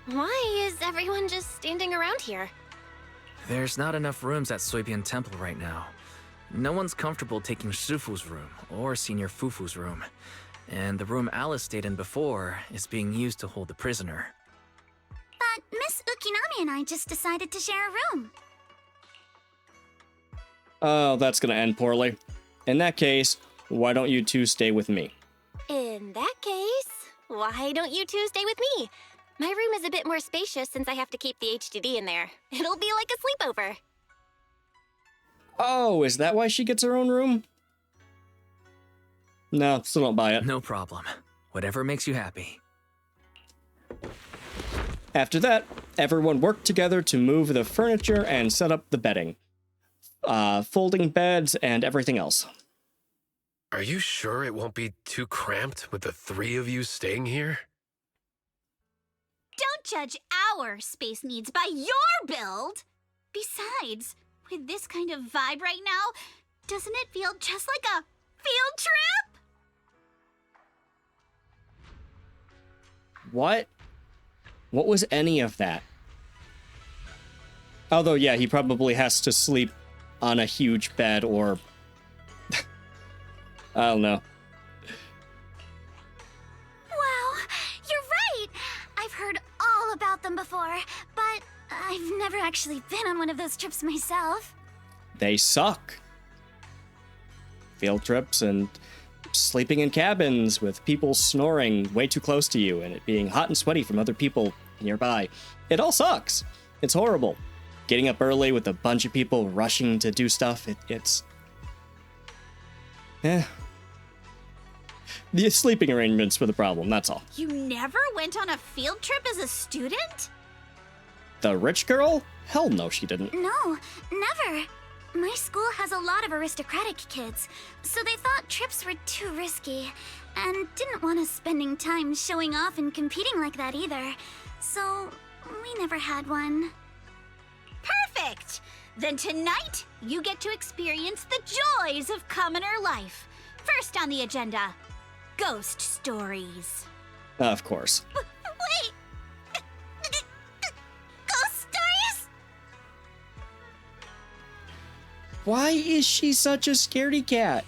Speaker 6: Why is everyone just standing around here?
Speaker 3: There's not enough rooms at Suibian Temple right now. No one's comfortable taking Shifu's room or Senior Fufu's room. And the room Alice stayed in before is being used to hold the prisoner.
Speaker 2: But Miss Ukinami and I just decided to share a room.
Speaker 1: Oh, that's gonna end poorly. In that case, why don't you two stay with me?
Speaker 6: In that case, why don't you two stay with me? My room is a bit more spacious since I have to keep the HDD in there. It'll be like a sleepover.
Speaker 1: Oh, is that why she gets her own room? No, still don't buy it.
Speaker 3: No problem. Whatever makes you happy.
Speaker 1: After that, everyone worked together to move the furniture and set up the bedding. Folding beds and everything else.
Speaker 4: Are you sure it won't be too cramped with the three of you staying here?
Speaker 8: Don't judge our space needs by your build! Besides, with this kind of vibe right now, doesn't it feel just like a field trip?
Speaker 1: What? What was any of that? Although, yeah, he probably has to sleep on a huge bed or... I don't know.
Speaker 2: Wow, you're right! I've heard all about them before, but I've never actually been on one of those trips myself.
Speaker 1: They suck. Field trips and sleeping in cabins with people snoring way too close to you and it being hot and sweaty from other people nearby. It all sucks. It's horrible. Getting up early with a bunch of people rushing to do stuff, it's... The sleeping arrangements were the problem, that's all.
Speaker 8: You never went on a field trip as a student?
Speaker 1: The rich girl? Hell no, she didn't.
Speaker 2: No, never. My school has a lot of aristocratic kids, so they thought trips were too risky, and didn't want us spending time showing off and competing like that either. So, we never had one.
Speaker 8: Perfect! Then tonight, you get to experience the joys of commoner life. First on the agenda, ghost stories.
Speaker 1: Of course.
Speaker 2: Wait! Ghost stories?
Speaker 1: Why is she such a scaredy cat?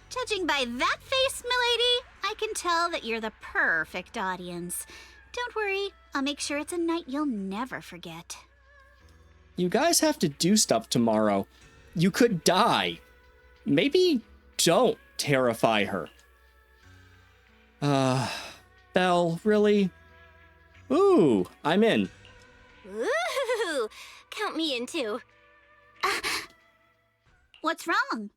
Speaker 8: Judging by that face, milady, I can tell that you're the perfect audience. Don't worry, I'll make sure it's a night you'll never forget.
Speaker 1: You guys have to do stuff tomorrow. You could die. Maybe don't terrify her. Belle, really? Ooh, I'm in.
Speaker 6: Ooh, count me in too.
Speaker 8: What's wrong?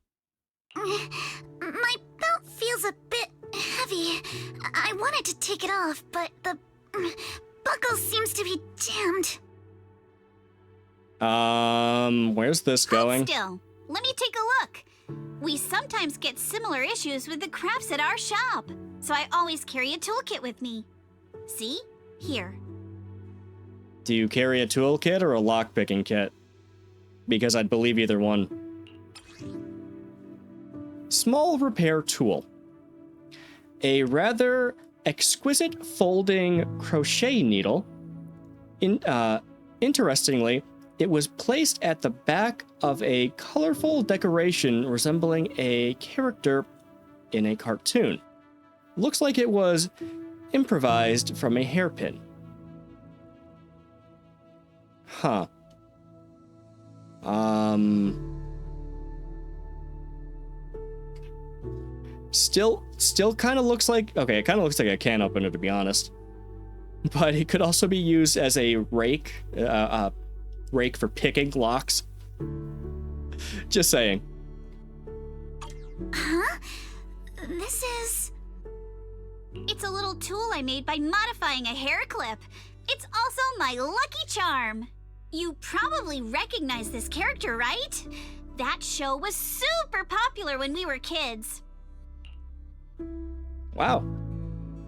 Speaker 2: My belt feels a bit heavy. I wanted to take it off, but the buckle seems to be jammed.
Speaker 1: Where's this going?
Speaker 8: Hold still. Let me take a look. We sometimes get similar issues with the crafts at our shop, so I always carry a toolkit with me. See? Here.
Speaker 1: Do you carry a toolkit or a lockpicking kit? Because I'd believe either one. Small repair tool. A rather exquisite folding crochet needle. Interestingly, it was placed at the back of a colorful decoration resembling a character in a cartoon. Looks like it was improvised from a hairpin. Huh. Still kind of looks like... Okay, it kind of looks like a can opener, to be honest. But it could also be used as a rake. Rake for picking locks. Just saying.
Speaker 2: Huh? This is...
Speaker 8: It's a little tool I made by modifying a hair clip. It's also my lucky charm. You probably recognize this character, right? That show was super popular when we were kids.
Speaker 1: Wow.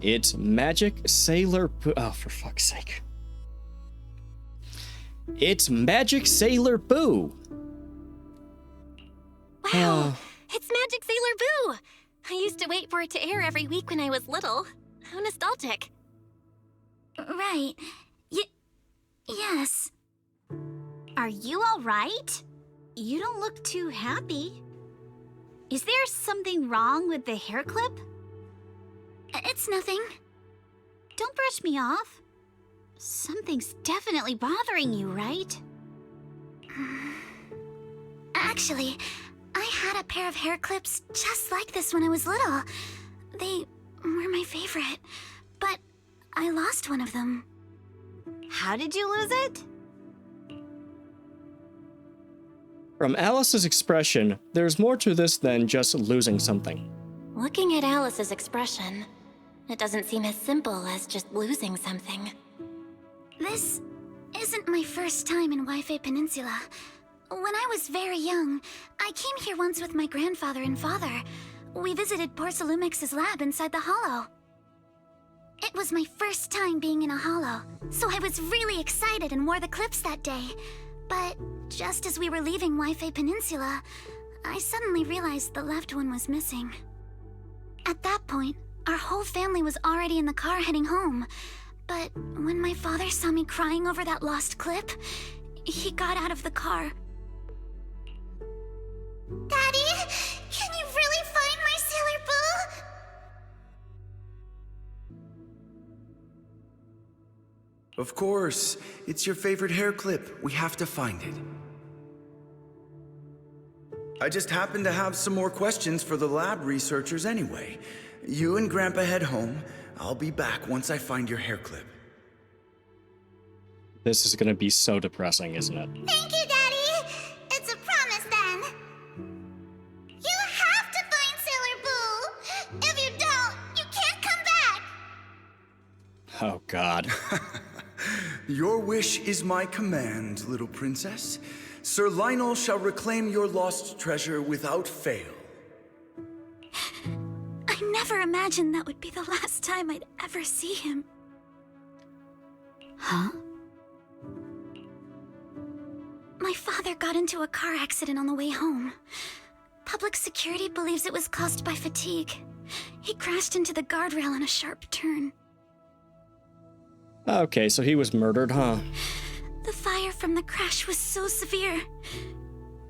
Speaker 1: It's Magic Sailor Boo. Oh, for fuck's sake. It's Magic Sailor Boo.
Speaker 6: Wow, it's Magic Sailor Boo! I used to wait for it to air every week when I was little. How nostalgic.
Speaker 2: Right. Yes.
Speaker 8: Are you all right? You don't look too happy. Is there something wrong with the hair clip?
Speaker 2: It's nothing.
Speaker 8: Don't brush me off. Something's definitely bothering you, right?
Speaker 2: Actually, I had a pair of hair clips just like this when I was little. They were my favorite, but I lost one of them.
Speaker 8: How did you lose it?
Speaker 1: From Alice's expression, there's more to this than just losing something.
Speaker 6: Looking at Alice's expression, it doesn't seem as simple as just losing something.
Speaker 2: This isn't my first time in Wi-Fi Peninsula. When I was very young, I came here once with my grandfather and father. We visited Porcelumex's lab inside the Hollow. It was my first time being in a Hollow, so I was really excited and wore the clips that day. But just as we were leaving Wi-Fi Peninsula, I suddenly realized the left one was missing. At that point, our whole family was already in the car heading home. But when my father saw me crying over that lost clip, he got out of the car.
Speaker 8: Daddy, can you really find my Sailor Boo?
Speaker 11: Of course. It's your favorite hair clip. We have to find it. I just happen to have some more questions for the lab researchers anyway. You and Grandpa head home. I'll be back once I find your hair clip.
Speaker 1: This is gonna be so depressing, isn't it?
Speaker 8: Thank you, Daddy. It's a promise then. You have to find Sailor Boo. If you don't, you can't come back.
Speaker 1: Oh, God.
Speaker 11: Your wish is my command, little princess. Sir Lionel shall reclaim your lost treasure without fail.
Speaker 2: I never imagined that would be the last time I'd ever see him.
Speaker 8: Huh?
Speaker 2: My father got into a car accident on the way home. Public security believes it was caused by fatigue. He crashed into the guardrail on a sharp turn.
Speaker 1: Okay, so he was murdered, huh?
Speaker 2: The fire from the crash was so severe.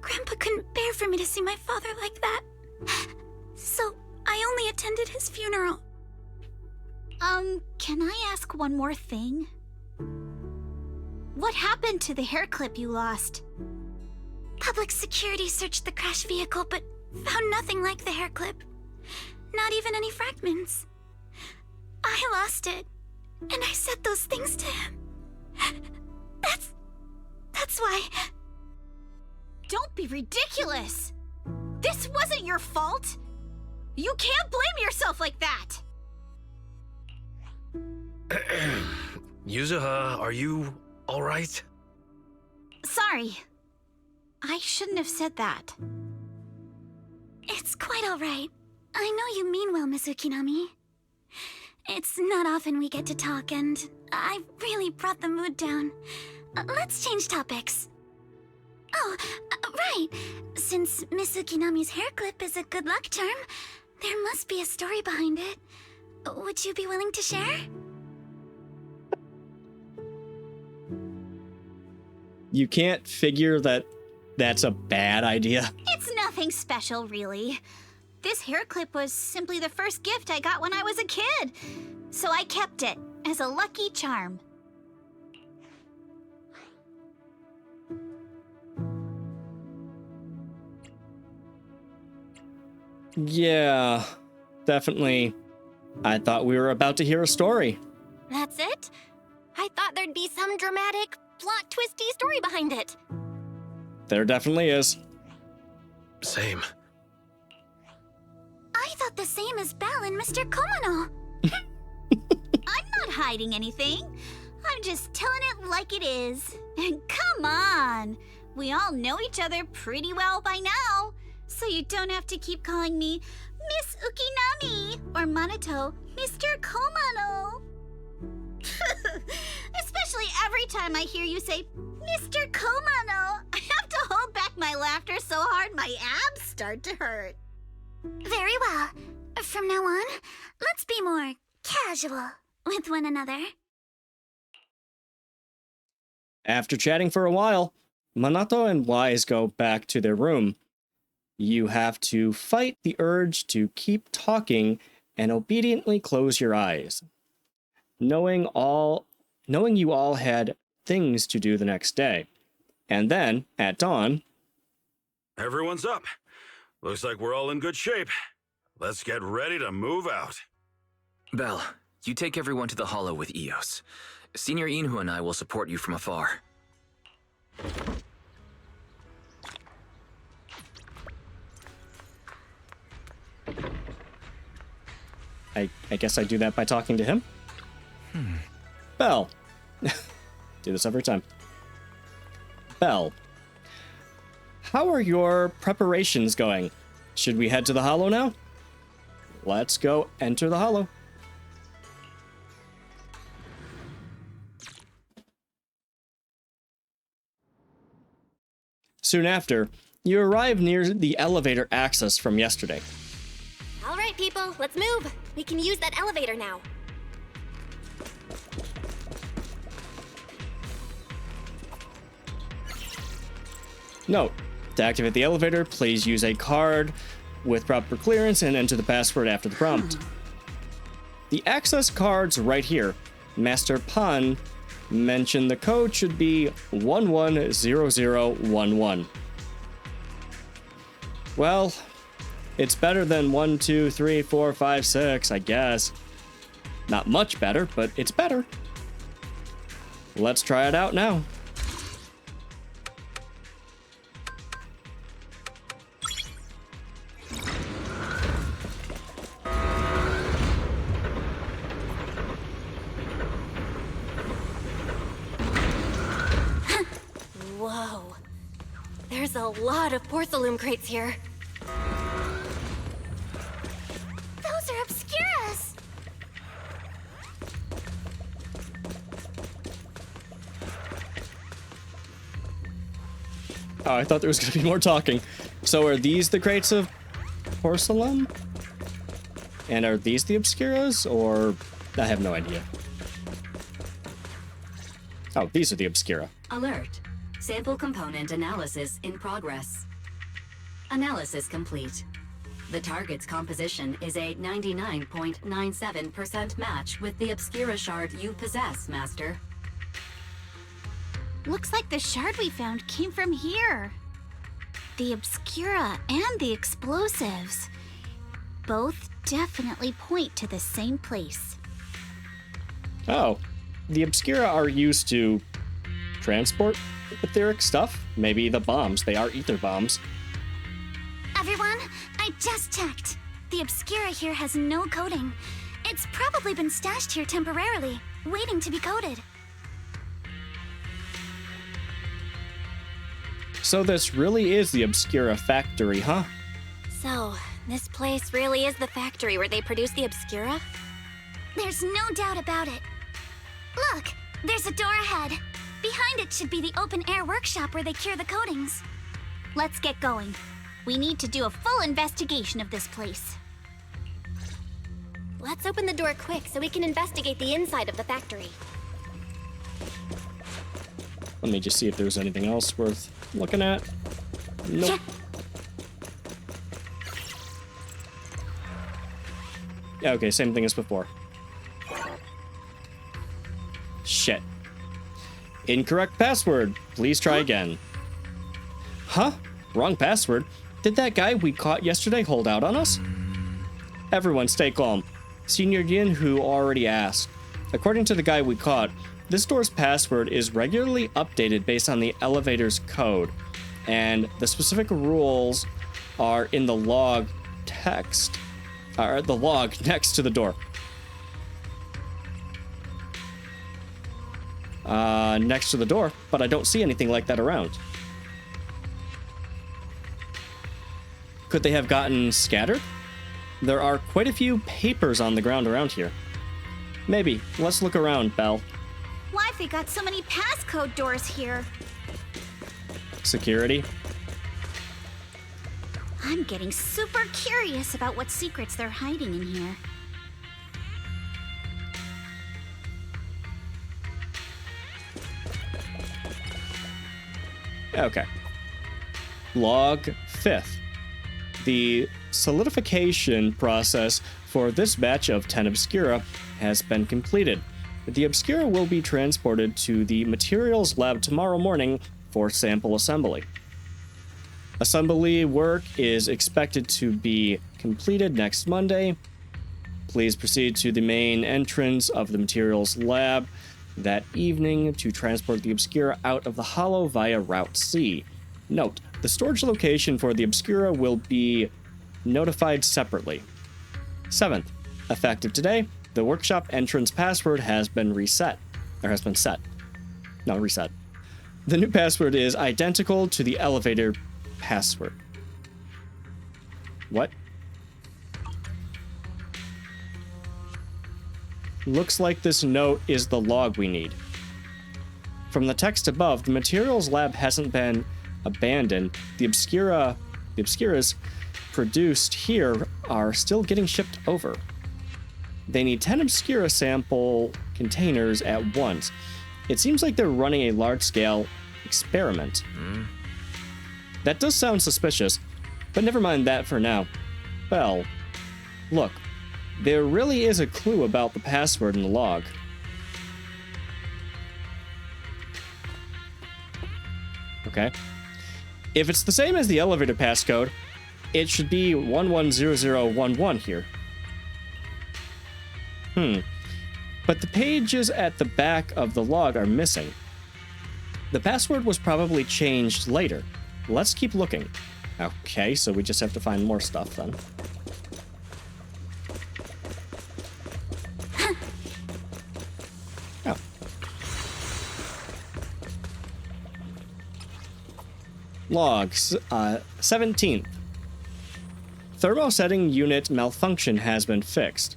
Speaker 2: Grandpa couldn't bear for me to see my father like that. So I only attended his funeral.
Speaker 8: Can I ask one more thing? What happened to the hair clip you lost?
Speaker 2: Public security searched the crash vehicle, but found nothing like the hair clip. Not even any fragments. I lost it, and I said those things to him. That's why.
Speaker 8: Don't be ridiculous! This wasn't your fault! You can't blame yourself like that!
Speaker 4: Yuzuha, are you alright?
Speaker 8: Sorry. I shouldn't have said that.
Speaker 2: It's quite all right. I know you mean well, Miss Ukinami. It's not often we get to talk, and I really brought the mood down. Let's change topics. Oh, right. Since Miss Ukinami's hair clip is a good luck charm, there must be a story behind it. Would you be willing to share?
Speaker 1: You can't figure that that's a bad idea?
Speaker 8: It's nothing special, really. This hair clip was simply the first gift I got when I was a kid, so I kept it as a lucky charm.
Speaker 1: Yeah, definitely. I thought we were about to hear a story.
Speaker 6: That's it? I thought there'd be some dramatic, plot twisty story behind it.
Speaker 1: There definitely is.
Speaker 4: Same.
Speaker 2: I thought the same as Belle and Mr. Komono.
Speaker 8: I'm not hiding anything. I'm just telling it like it is. And come on! We all know each other pretty well by now, so you don't have to keep calling me Miss Ukinami or Manato Mr. Komano. Especially every time I hear you say Mr. Komano, I have to hold back my laughter so hard my abs start to hurt.
Speaker 2: Very well. From now on, let's be more casual with one another.
Speaker 1: After chatting for a while, Manato and Wise go back to their room. You have to fight the urge to keep talking and obediently close your eyes. Knowing you all had things to do the next day. And then, at dawn...
Speaker 9: Everyone's up. Looks like we're all in good shape. Let's get ready to move out.
Speaker 3: Belle, you take everyone to the Hollow with Eos. Senior Inhu and I will support you from afar.
Speaker 1: I guess I do that by talking to him? Belle. Do this every time. Belle. How are your preparations going? Should we head to the Hollow now? Let's go enter the Hollow. Soon after, you arrive near the elevator access from yesterday.
Speaker 6: All right, people, let's move. We can use that elevator now.
Speaker 1: Note, to activate the elevator, please use a card with proper clearance and enter the password after the prompt. The access card's right here. Master Pan mentioned the code should be 110011. Well, it's better than 1, 2, 3, 4, 5, 6, I guess. Not much better, but it's better. Let's try it out now.
Speaker 6: Whoa. There's a lot of porcelain crates here.
Speaker 2: Those are Obscuras!
Speaker 1: Oh, I thought there was going to be more talking. So are these the crates of porcelain? And are these the Obscuras? Or... I have no idea. Oh, these are the Obscura.
Speaker 5: Alert. Sample component analysis in progress. Analysis complete. The target's composition is a 99.97% match with the Obscura shard you possess, Master.
Speaker 8: Looks like the shard we found came from here. The Obscura and the explosives. Both definitely point to the same place.
Speaker 1: Oh, the Obscura are used to transport etheric stuff? Maybe the bombs. They are ether bombs.
Speaker 2: Everyone, I just checked. The Obscura here has no coding. It's probably been stashed here temporarily, waiting to be coded.
Speaker 1: So this really is the Obscura factory, huh?
Speaker 6: So, this place really is the factory where they produce the Obscura?
Speaker 2: There's no doubt about it. Look, there's a door ahead. Behind it should be the open-air workshop where they cure the coatings.
Speaker 8: Let's get going. We need to do a full investigation of this place.
Speaker 6: Let's open the door quick so we can investigate the inside of the factory.
Speaker 1: Let me just see if there's anything else worth looking at. Nope. Yeah, okay, same thing as before. Shit. Incorrect password. Please try again. Huh? Wrong password? Did that guy we caught yesterday hold out on us? Everyone stay calm. Senior Yin who already asked. According to the guy we caught, this door's password is regularly updated based on the elevator's code, and the specific rules are in the log text, or the log next to the door. Next to the door, but I don't see anything like that around. Could they have gotten scattered? There are quite a few papers on the ground around here. Maybe. Let's look around, Belle.
Speaker 8: Why've they got so many passcode doors here?
Speaker 1: Security.
Speaker 8: I'm getting super curious about what secrets they're hiding in here.
Speaker 1: Okay. Log 5th. The solidification process for this batch of 10 Obscura has been completed. The Obscura will be transported to the materials lab tomorrow morning for sample assembly. Assembly work is expected to be completed next Monday. Please proceed to the main entrance of the materials lab that evening to transport the Obscura out of the Hollow via Route C. Note, the storage location for the Obscura will be notified separately. 7th, effective today, the workshop entrance password has been set. The new password is identical to the elevator password. What? Looks like this note is the log we need. From the text above, the materials lab hasn't been abandoned. The Obscuras produced here are still getting shipped over. They need 10 Obscura sample containers at once. It seems like they're running a large-scale experiment. That does sound suspicious, but never mind that for now. Well, look, there really is a clue about the password in the log. Okay. If it's the same as the elevator passcode, it should be 110011 here. But the pages at the back of the log are missing. The password was probably changed later. Let's keep looking. Okay, so we just have to find more stuff then. Oh. Logs. 17th. Thermosetting unit malfunction has been fixed.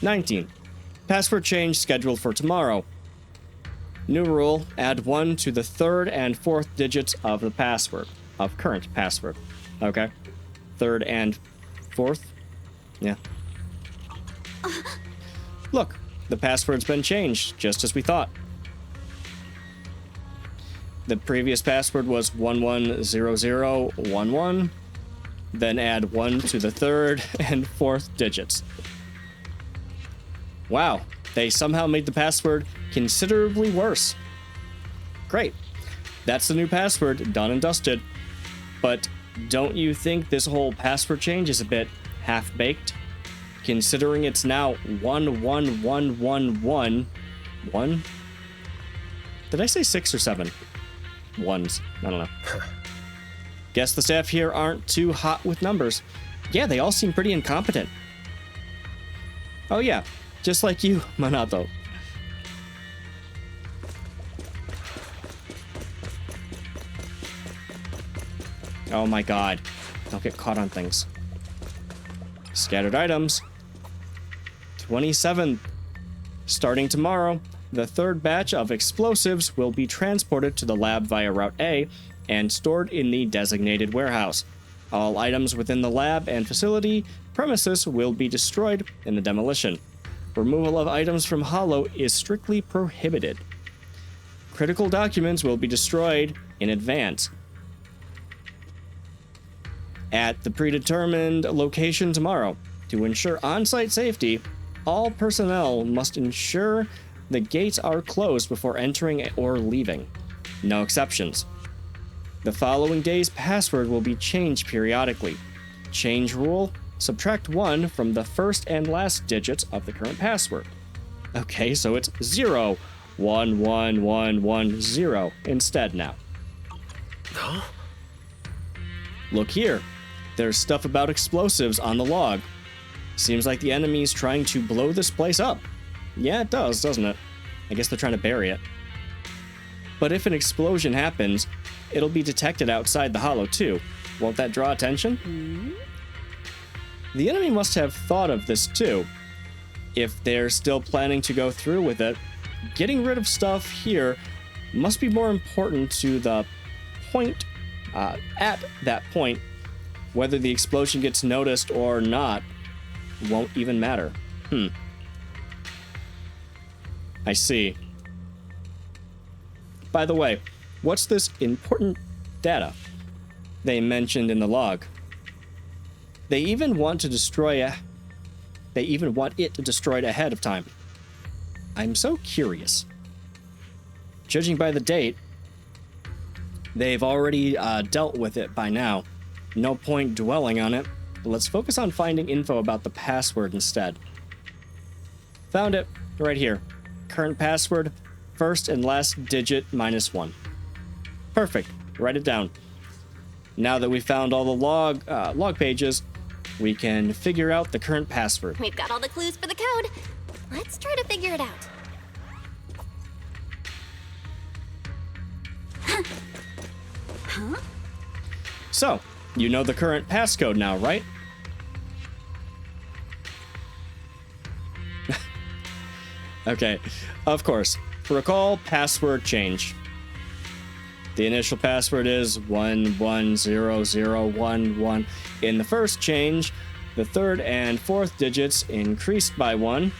Speaker 1: 19th. Password change scheduled for tomorrow. New rule, add 1 to the 3rd and 4th digits of the password, of current password. Okay. 3rd and 4th? Yeah. Look, the password's been changed, just as we thought. The previous password was 110011. Then add 1 to the 3rd and 4th digits. Wow, they somehow made the password considerably worse. Great. That's the new password, done and dusted. But don't you think this whole password change is a bit half-baked? Considering it's now 11111. 1? Did I say 6 or 7? Ones. I don't know. Guess the staff here aren't too hot with numbers. Yeah, they all seem pretty incompetent. Oh yeah, just like you, Manato. Oh my god. Don't get caught on things. Scattered items. 27th. Starting tomorrow, the 3rd batch of explosives will be transported to the lab via Route A and stored in the designated warehouse. All items within the lab and facility premises will be destroyed in the demolition. Removal of items from Hollow is strictly prohibited. Critical documents will be destroyed in advance. At the predetermined location tomorrow, to ensure on-site safety, all personnel must ensure the gates are closed before entering or leaving. No exceptions. The following day's password will be changed periodically. Change rule: subtract 1 from the first and last digits of the current password. Okay, so it's 011110 instead now.
Speaker 4: Huh?
Speaker 1: Look here. There's stuff about explosives on the log. Seems like the enemy's trying to blow this place up. Yeah, it does, doesn't it? I guess they're trying to bury it. But if an explosion happens, it'll be detected outside the Hollow too. Won't that draw attention? The enemy must have thought of this too. If they're still planning to go through with it, getting rid of stuff here must be more important to the point. At that point, whether the explosion gets noticed or not won't even matter. I see. By the way, what's this important data they mentioned in the log? They even want it destroyed ahead of time. I'm so curious. Judging by the date, they've already dealt with it by now. No point dwelling on it. Let's focus on finding info about the password instead. Found it right here. Current password, first and last digit -1. Perfect. Write it down. Now that we found all the log pages, we can figure out the current password.
Speaker 6: We've got all the clues for the code. Let's try to figure it out.
Speaker 1: So, you know the current passcode now, right? Okay, of course. Recall password change. The initial password is 110011. In the first change, the third and fourth digits increased by 1.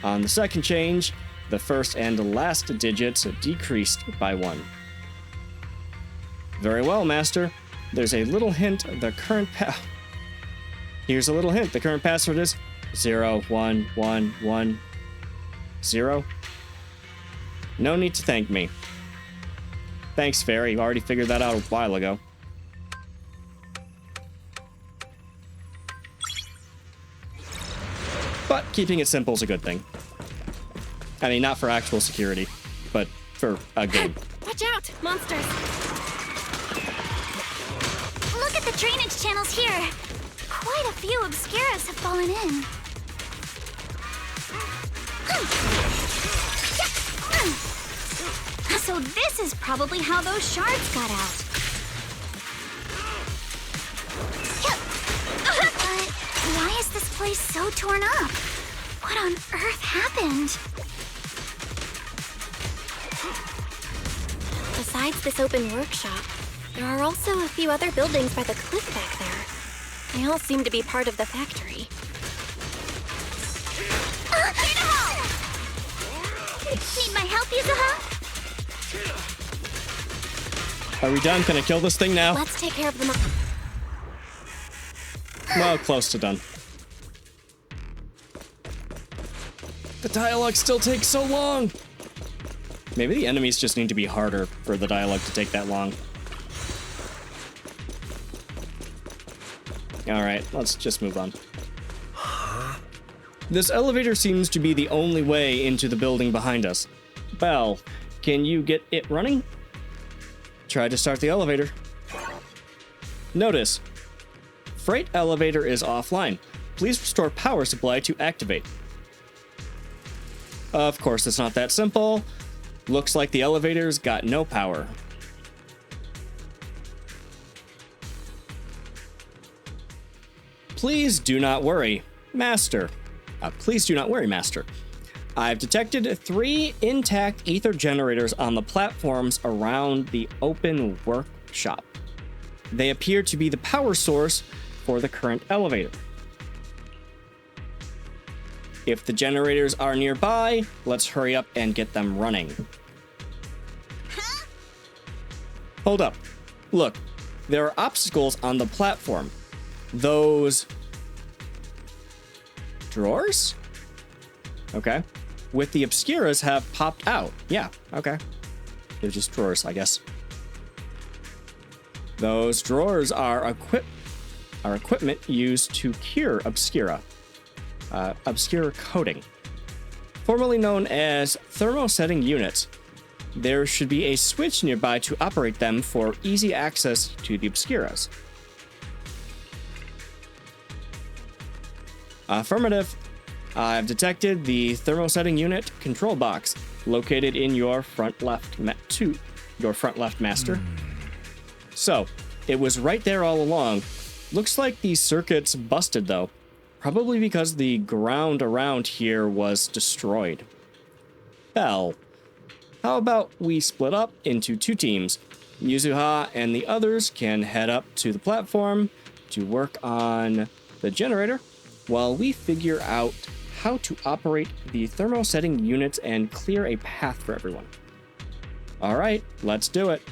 Speaker 1: On the second change, the first and last digits decreased by 1. Very well, Master. There's a little hint. Here's a little hint. The current password is 01110. No need to thank me. Thanks, Fairy. You already figured that out a while ago. But keeping it simple is a good thing. I mean, not for actual security, but for a game.
Speaker 6: Watch out, monsters!
Speaker 2: Look at the drainage channels here. Quite a few Obscuras have fallen in. So this is probably how those shards got out. But why is this place so torn up? What on earth happened?
Speaker 6: Besides this open workshop, there are also a few other buildings by the cliff back there. They all seem to be part of the factory.
Speaker 2: Need my help, Yuzuha?
Speaker 1: Are we done? Can I kill this thing now?
Speaker 6: Let's take care of them.
Speaker 1: Well, close to done. The dialogue still takes so long. Maybe the enemies just need to be harder for the dialogue to take that long. Alright, let's just move on. This elevator seems to be the only way into the building behind us. Belle, can you get it running? Try to start the elevator. Notice, freight elevator is offline. Please restore power supply to activate. Of course, it's not that simple. Looks like the elevator's got no power. Please do not worry, Master. Please do not worry, Master. I've detected 3 intact ether generators on the platforms around the open workshop. They appear to be the power source for the current elevator. If the generators are nearby, let's hurry up and get them running. Hold up. Look, there are obstacles on the platform. Those drawers? Okay. With the Obscuras have popped out. Yeah, okay. They're just drawers, I guess. Those drawers are equipment used to cure Obscura. Obscura coating. Formerly known as thermosetting units. There should be a switch nearby to operate them for easy access to the Obscuras. Affirmative. I've detected the thermosetting unit control box located in your front left, Master. So, It was right there all along. Looks like the circuit's busted though. Probably because the ground around here was destroyed. Bell, how about we split up into 2 teams? Yuzuha and the others can head up to the platform to work on the generator while we figure out how to operate the thermosetting units and clear a path for everyone. All right, let's do it.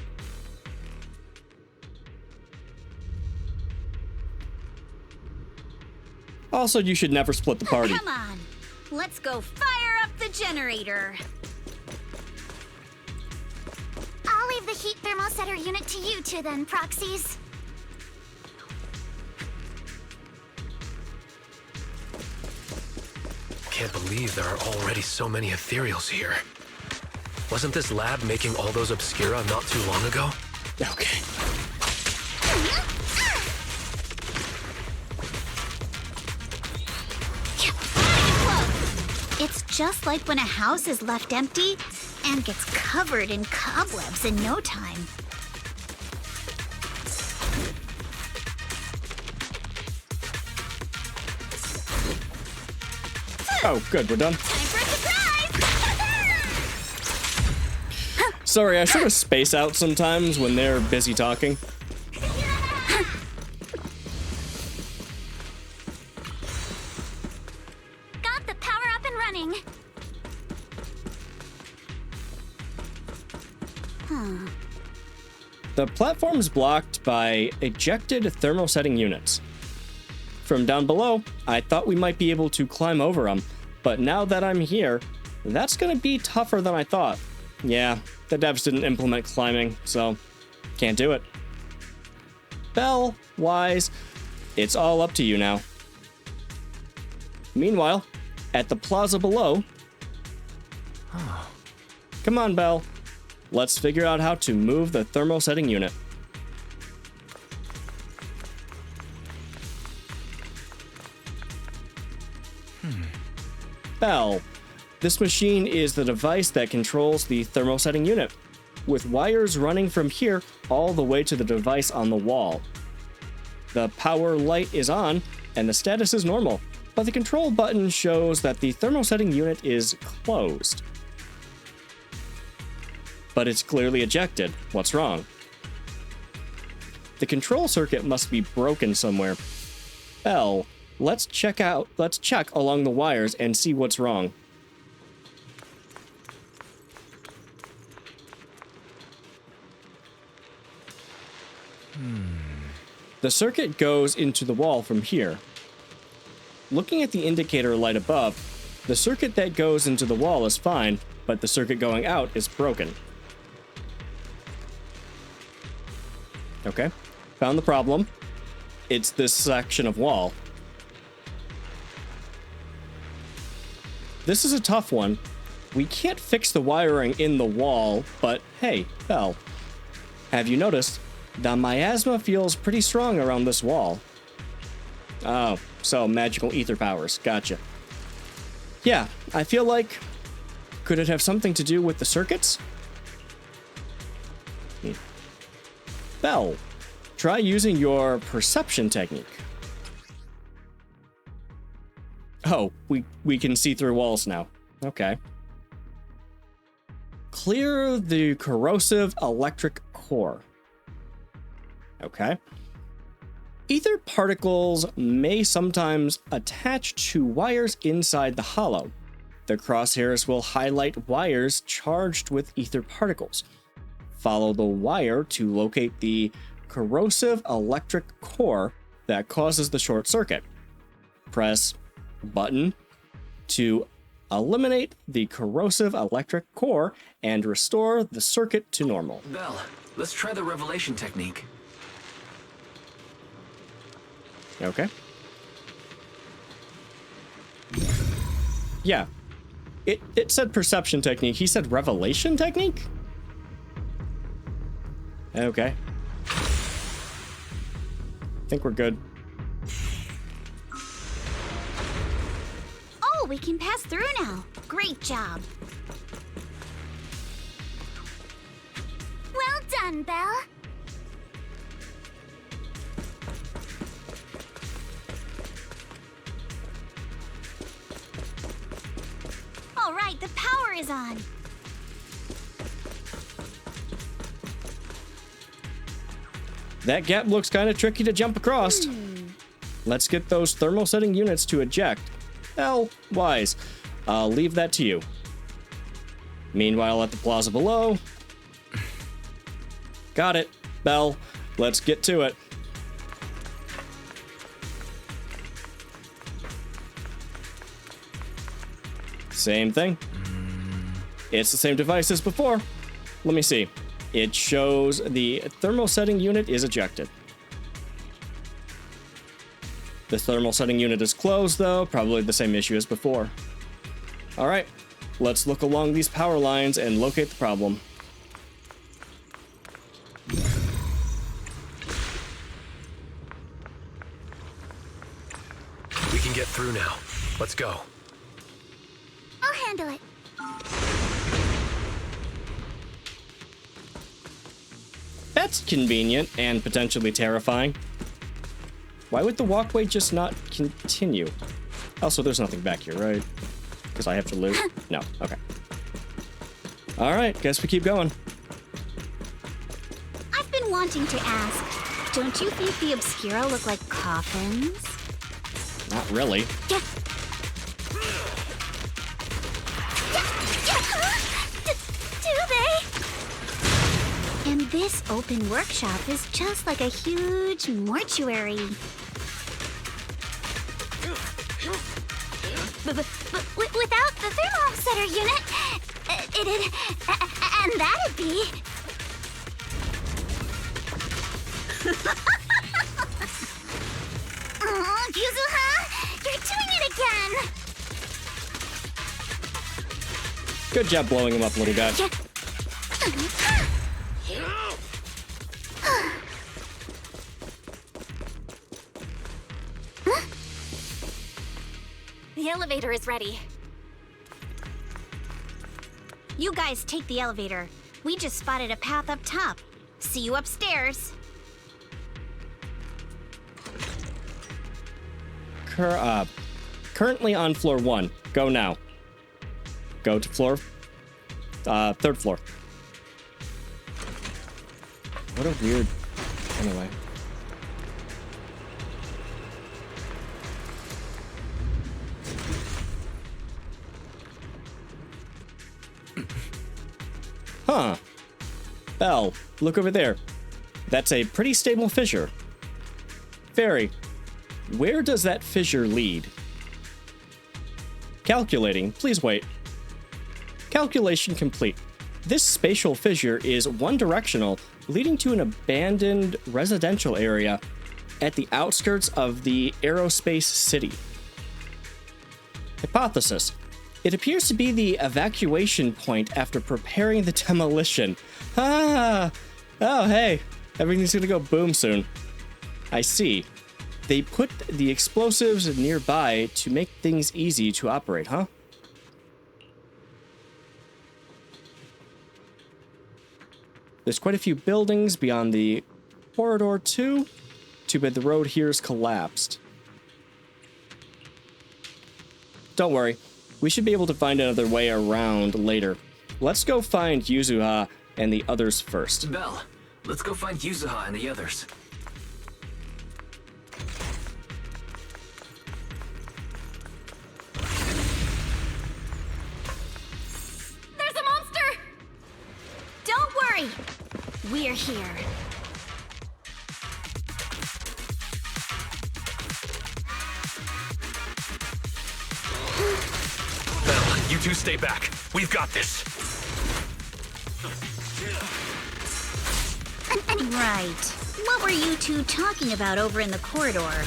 Speaker 1: Also, you should never split the party.
Speaker 8: Come on, let's go fire up the generator.
Speaker 2: I'll leave the heat thermosetter unit to you two then, proxies.
Speaker 4: Can't believe there are already so many ethereals here. Wasn't this lab making all those Obscura not too long ago?
Speaker 1: Okay.
Speaker 8: It's just like when a house is left empty and gets covered in cobwebs in no time.
Speaker 1: Oh, good, we're done.
Speaker 8: Time for a surprise!
Speaker 1: Sorry, I sort of space out sometimes when they're busy talking.
Speaker 2: Got the power up and running.
Speaker 1: The platform's blocked by ejected thermosetting units. From down below, I thought we might be able to climb over them, but now that I'm here, that's gonna be tougher than I thought. Yeah, the devs didn't implement climbing, so can't do it. Bell, Wise, it's all up to you now. Meanwhile, at the plaza below... Come on, Bell. Let's figure out how to move the thermosetting unit. Bell. This machine is the device that controls the thermosetting unit, with wires running from here all the way to the device on the wall. The power light is on, and the status is normal, but the control button shows that the thermosetting unit is closed. But it's clearly ejected. What's wrong? The control circuit must be broken somewhere. Bell, let's check along the wires and see what's wrong. The circuit goes into the wall from here. Looking at the indicator light above, the circuit that goes into the wall is fine, but the circuit going out is broken. Okay, found the problem. It's this section of wall. This is a tough one. We can't fix the wiring in the wall, but hey, Bell, have you noticed the miasma feels pretty strong around this wall? Oh, so magical ether powers. Gotcha. Yeah, I feel like... Could it have something to do with the circuits? Bell, try using your perception technique. Oh, we can see through walls now. Okay. Clear the corrosive electric core. Okay. Ether particles may sometimes attach to wires inside the hollow. The crosshairs will highlight wires charged with ether particles. Follow the wire to locate the corrosive electric core that causes the short circuit. Press button to eliminate the corrosive electric core and restore the circuit to normal.
Speaker 3: Bell, let's try the revelation technique.
Speaker 1: Okay. Yeah. It said perception technique. He said revelation technique? Okay. Think we're good.
Speaker 8: Oh, we can pass through now. Great job.
Speaker 2: Well done, Belle.
Speaker 8: right, the power is on.
Speaker 1: That gap looks kind of tricky to jump across. Let's get those thermal setting units to eject. Hell, wise. I'll leave that to you. Meanwhile, at the plaza below... Got it, Belle. Let's get to it. Same thing. It's the same device as before. Let me see. It shows the thermal setting unit is ejected. The thermal setting unit is closed, though. Probably the same issue as before. All right, let's look along these power lines and locate the problem.
Speaker 4: We can get through now. Let's go.
Speaker 8: I'll handle it.
Speaker 1: That's convenient and potentially terrifying. Why would the walkway just not continue? Also, there's nothing back here, right? Because I have to loot? No, okay. Alright, guess we keep going.
Speaker 8: I've been wanting to ask, don't you think the Obscura look like coffins?
Speaker 1: Not really.
Speaker 8: Do they? And this open workshop is just like a huge mortuary. But without the thermosetter unit, it'd... and that'd be... Oh, Yuzuha! You're doing it again!
Speaker 1: Good job blowing him up, little guy.
Speaker 6: The elevator is ready.
Speaker 8: You guys take the elevator. We just spotted a path up top. See you upstairs.
Speaker 1: Currently on floor 1. Go now. Go to floor... third floor. What a weird... Anyway. Huh. Belle, look over there. That's a pretty stable fissure. Fairy, where does that fissure lead? Calculating. Please wait. Calculation complete. This spatial fissure is one-directional, leading to an abandoned residential area at the outskirts of the aerospace city. Hypothesis. It appears to be the evacuation point after preparing the demolition. Ah! Oh, hey. Everything's gonna go boom soon. I see. They put the explosives nearby to make things easy to operate, huh? There's quite a few buildings beyond the corridor, too. Too bad the road here's collapsed. Don't worry. We should be able to find another way around later. Let's go find Yuzuha and the others first.
Speaker 3: Belle, let's go find Yuzuha and the others.
Speaker 8: There's a monster! Don't worry. We're here.
Speaker 4: Belle, you two stay back. We've got this.
Speaker 8: Right. What were you two talking about over in the corridor?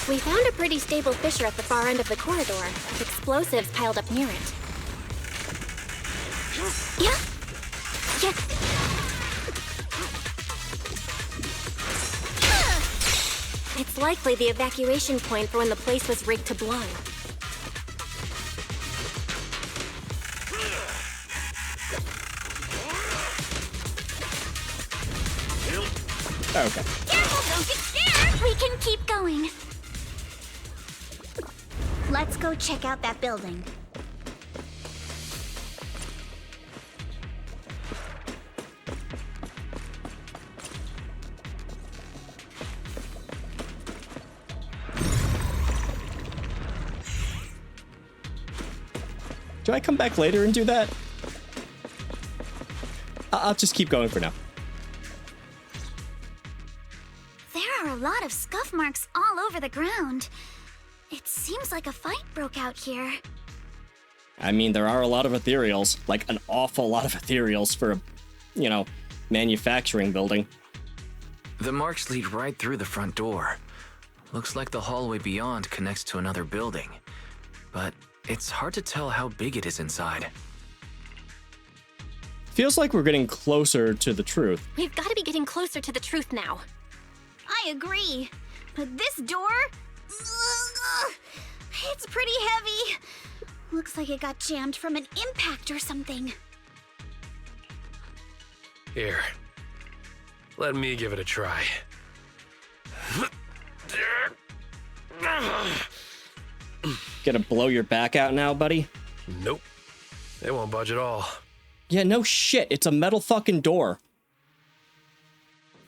Speaker 6: We found a pretty stable fissure at the far end of the corridor, with explosives piled up near it.
Speaker 8: Yeah?
Speaker 6: It's likely the evacuation point for when the place was rigged to blow.
Speaker 1: Okay.
Speaker 8: Careful, don't get scared! We can keep going. Let's go check out that building.
Speaker 1: Do I come back later and do that? I'll just keep going for now.
Speaker 2: There are a lot of scuff marks all over the ground. It seems like a fight broke out here.
Speaker 1: I mean, there are a lot of ethereals, like an awful lot of ethereals for a, manufacturing building.
Speaker 3: The marks lead right through the front door. Looks like the hallway beyond connects to another building. But it's hard to tell how big it is inside.
Speaker 1: Feels like we're getting closer to the truth.
Speaker 6: We've got to be getting closer to the truth now.
Speaker 8: I agree. But this door? It's pretty heavy. Looks like it got jammed from an impact or something.
Speaker 4: Here. Let me give it a try.
Speaker 1: Gonna blow your back out now, buddy?
Speaker 4: Nope. It won't budge at all.
Speaker 1: Yeah, no shit. It's a metal fucking door.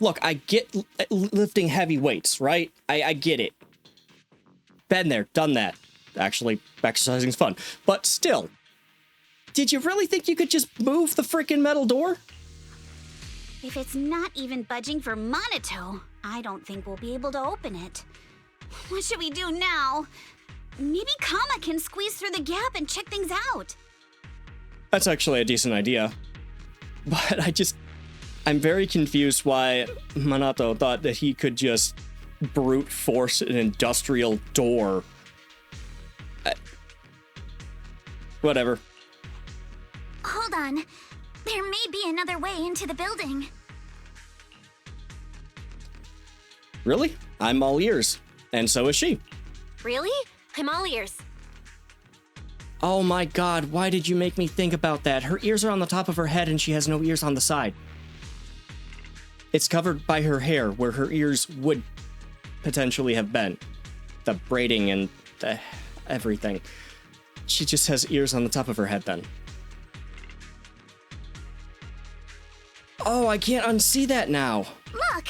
Speaker 1: Look, I get lifting heavy weights, right? I get it. Been there, done that. Actually, exercising's fun. But still, did you really think you could just move the freaking metal door?
Speaker 8: If it's not even budging for Monato, I don't think we'll be able to open it. What should we do now? Maybe Kama can squeeze through the gap and check things out.
Speaker 1: That's actually a decent idea. But I'm very confused why Monato thought that he could just brute force an industrial door. Whatever.
Speaker 2: Hold on. There may be another way into the building.
Speaker 1: Really? I'm all ears. And so is she.
Speaker 6: Really? I'm all ears.
Speaker 1: Oh my god, why did you make me think about that? Her ears are on the top of her head and she has no ears on the side. It's covered by her hair, where her ears would potentially have been. The braiding and the everything. She just has ears on the top of her head then. Oh, I can't unsee that now.
Speaker 2: Look!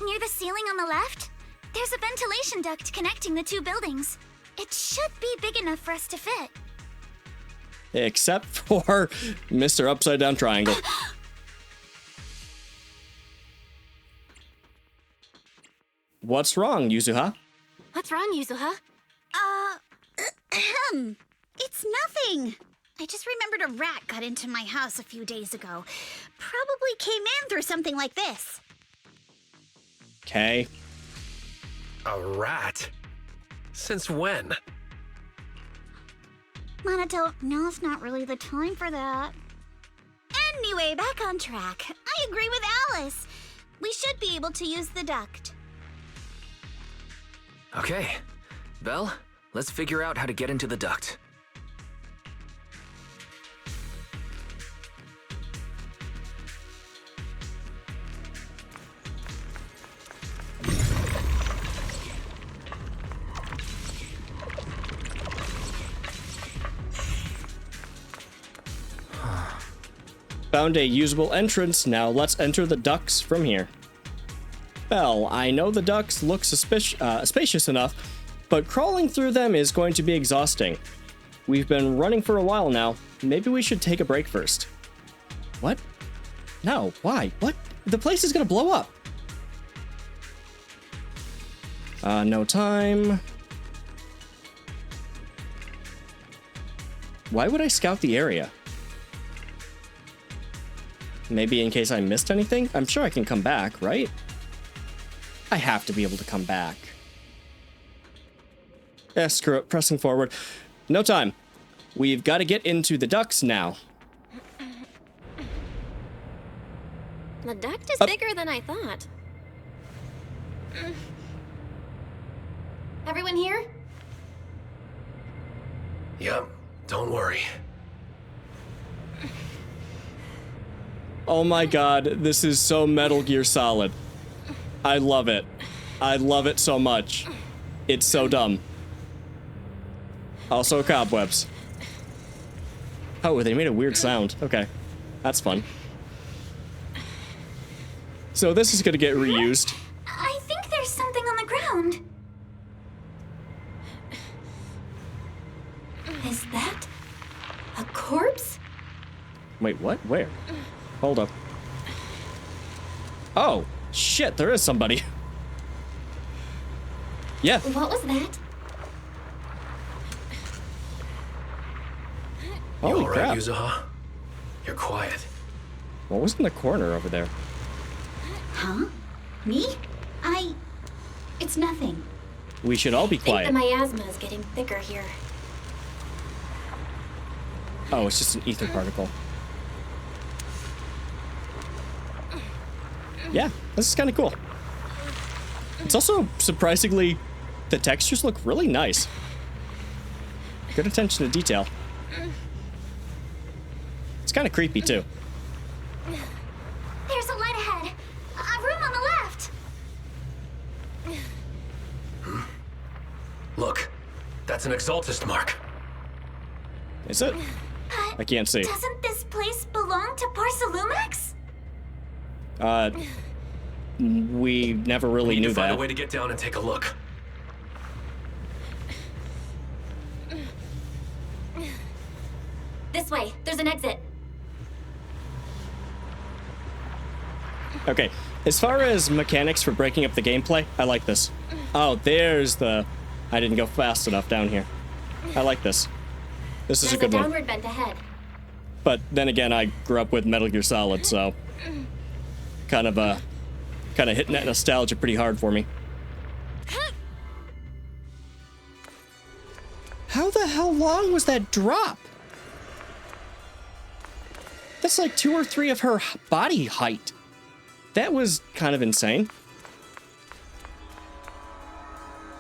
Speaker 2: Near the ceiling on the left, there's a ventilation duct connecting the two buildings. It should be big enough for us to fit.
Speaker 1: Except for Mr. Upside Down Triangle. What's wrong, Yuzuha?
Speaker 6: What's wrong, Yuzuha?
Speaker 8: It's nothing. I just remembered a rat got into my house a few days ago. Probably came in through something like this.
Speaker 1: Okay.
Speaker 4: A rat? Since when?
Speaker 8: Monato, now's not really the time for that. Anyway, back on track. I agree with Alice. We should be able to use the duct.
Speaker 3: Okay. Belle, let's figure out how to get into the duct.
Speaker 1: Found a usable entrance. Now let's enter the ducts from here. Belle, I know the ducts look spacious enough, but crawling through them is going to be exhausting. We've been running for a while now. Maybe we should take a break first. What? No, why? What? The place is gonna blow up. No time. Why would I scout the area? Maybe in case I missed anything? I'm sure I can come back, right? I have to be able to come back. Yeah, screw it. Pressing forward. No time. We've got to get into the ducts now.
Speaker 6: The duct is bigger than I thought. Everyone here?
Speaker 4: Yep, don't worry.
Speaker 1: Oh my god, this is so Metal Gear Solid. I love it. I love it so much. It's so dumb. Also cobwebs. Oh, they made a weird sound. Okay. That's fun. So this is gonna get reused.
Speaker 6: I think there's something on the ground. Is that a corpse?
Speaker 1: Wait, what? Where? Hold up. Oh, shit, there is somebody. Yeah.
Speaker 6: What was that?
Speaker 1: Holy
Speaker 4: You all right,
Speaker 1: crap.
Speaker 4: Yuzuha? You're quiet.
Speaker 1: What was in the corner over there?
Speaker 8: Huh? Me? It's nothing.
Speaker 1: We should all be
Speaker 6: I think
Speaker 1: quiet.
Speaker 6: the miasma is getting thicker here.
Speaker 1: Oh, it's just an ether particle. Yeah, this is kind of cool. It's also surprisingly, the textures look really nice. Good attention to detail. It's kind of creepy too.
Speaker 6: There's a light ahead. A room on the left.
Speaker 4: Look, that's an Exaltist mark.
Speaker 1: Is it? I can't see.
Speaker 6: Doesn't this place belong to Parsalumex?
Speaker 1: We never really
Speaker 4: We need
Speaker 1: knew
Speaker 4: to find
Speaker 1: that.
Speaker 4: a way to get down and take a look.
Speaker 6: This way. There's an exit.
Speaker 1: Okay, as far as mechanics for breaking up the gameplay, I like this. Oh, there's the... I didn't go fast enough down here. I like this. This is a
Speaker 6: There's
Speaker 1: good one.
Speaker 6: downward vent ahead.
Speaker 1: But then again, I grew up with Metal Gear Solid, so... kind of hitting that nostalgia pretty hard for me. How the hell long was that drop? That's like 2 or 3 of her body height. That was kind of insane.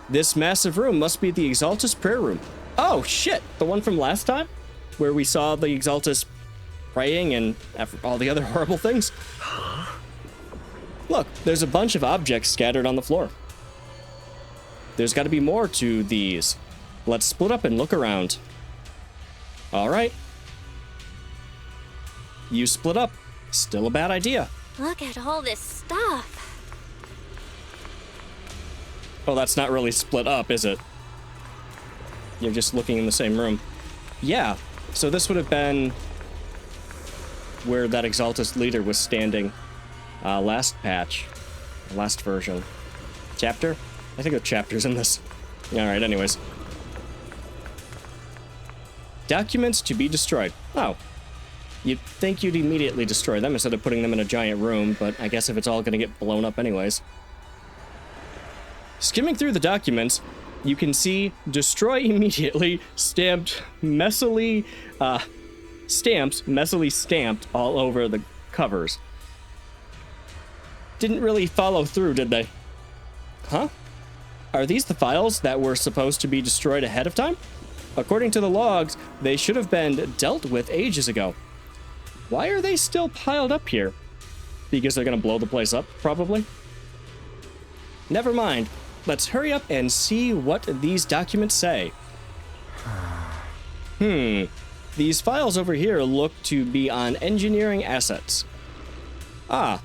Speaker 1: This massive room must be the Exaltus prayer room. Oh, shit! The one from last time? Where we saw the Exaltus praying and all the other horrible things? Look, there's a bunch of objects scattered on the floor. There's got to be more to these. Let's split up and look around. All right. You split up. Still a bad idea.
Speaker 6: Look at all this stuff.
Speaker 1: Oh, that's not really split up, is it? You're just looking in the same room. Yeah, so this would have been where that Exaltus leader was standing last patch, last version. Chapter? I think there are chapters in this. Alright, anyways. Documents to be destroyed. Oh. You'd think you'd immediately destroy them instead of putting them in a giant room, but I guess if it's all gonna get blown up anyways. Skimming through the documents, you can see destroy immediately stamped messily stamped all over the covers. Didn't really follow through, did they? Huh? Are these the files that were supposed to be destroyed ahead of time? According to the logs, they should have been dealt with ages ago. Why are they still piled up here? Because they're gonna blow the place up, probably? Never mind. Let's hurry up and see what these documents say. These files over here look to be on engineering assets. Ah,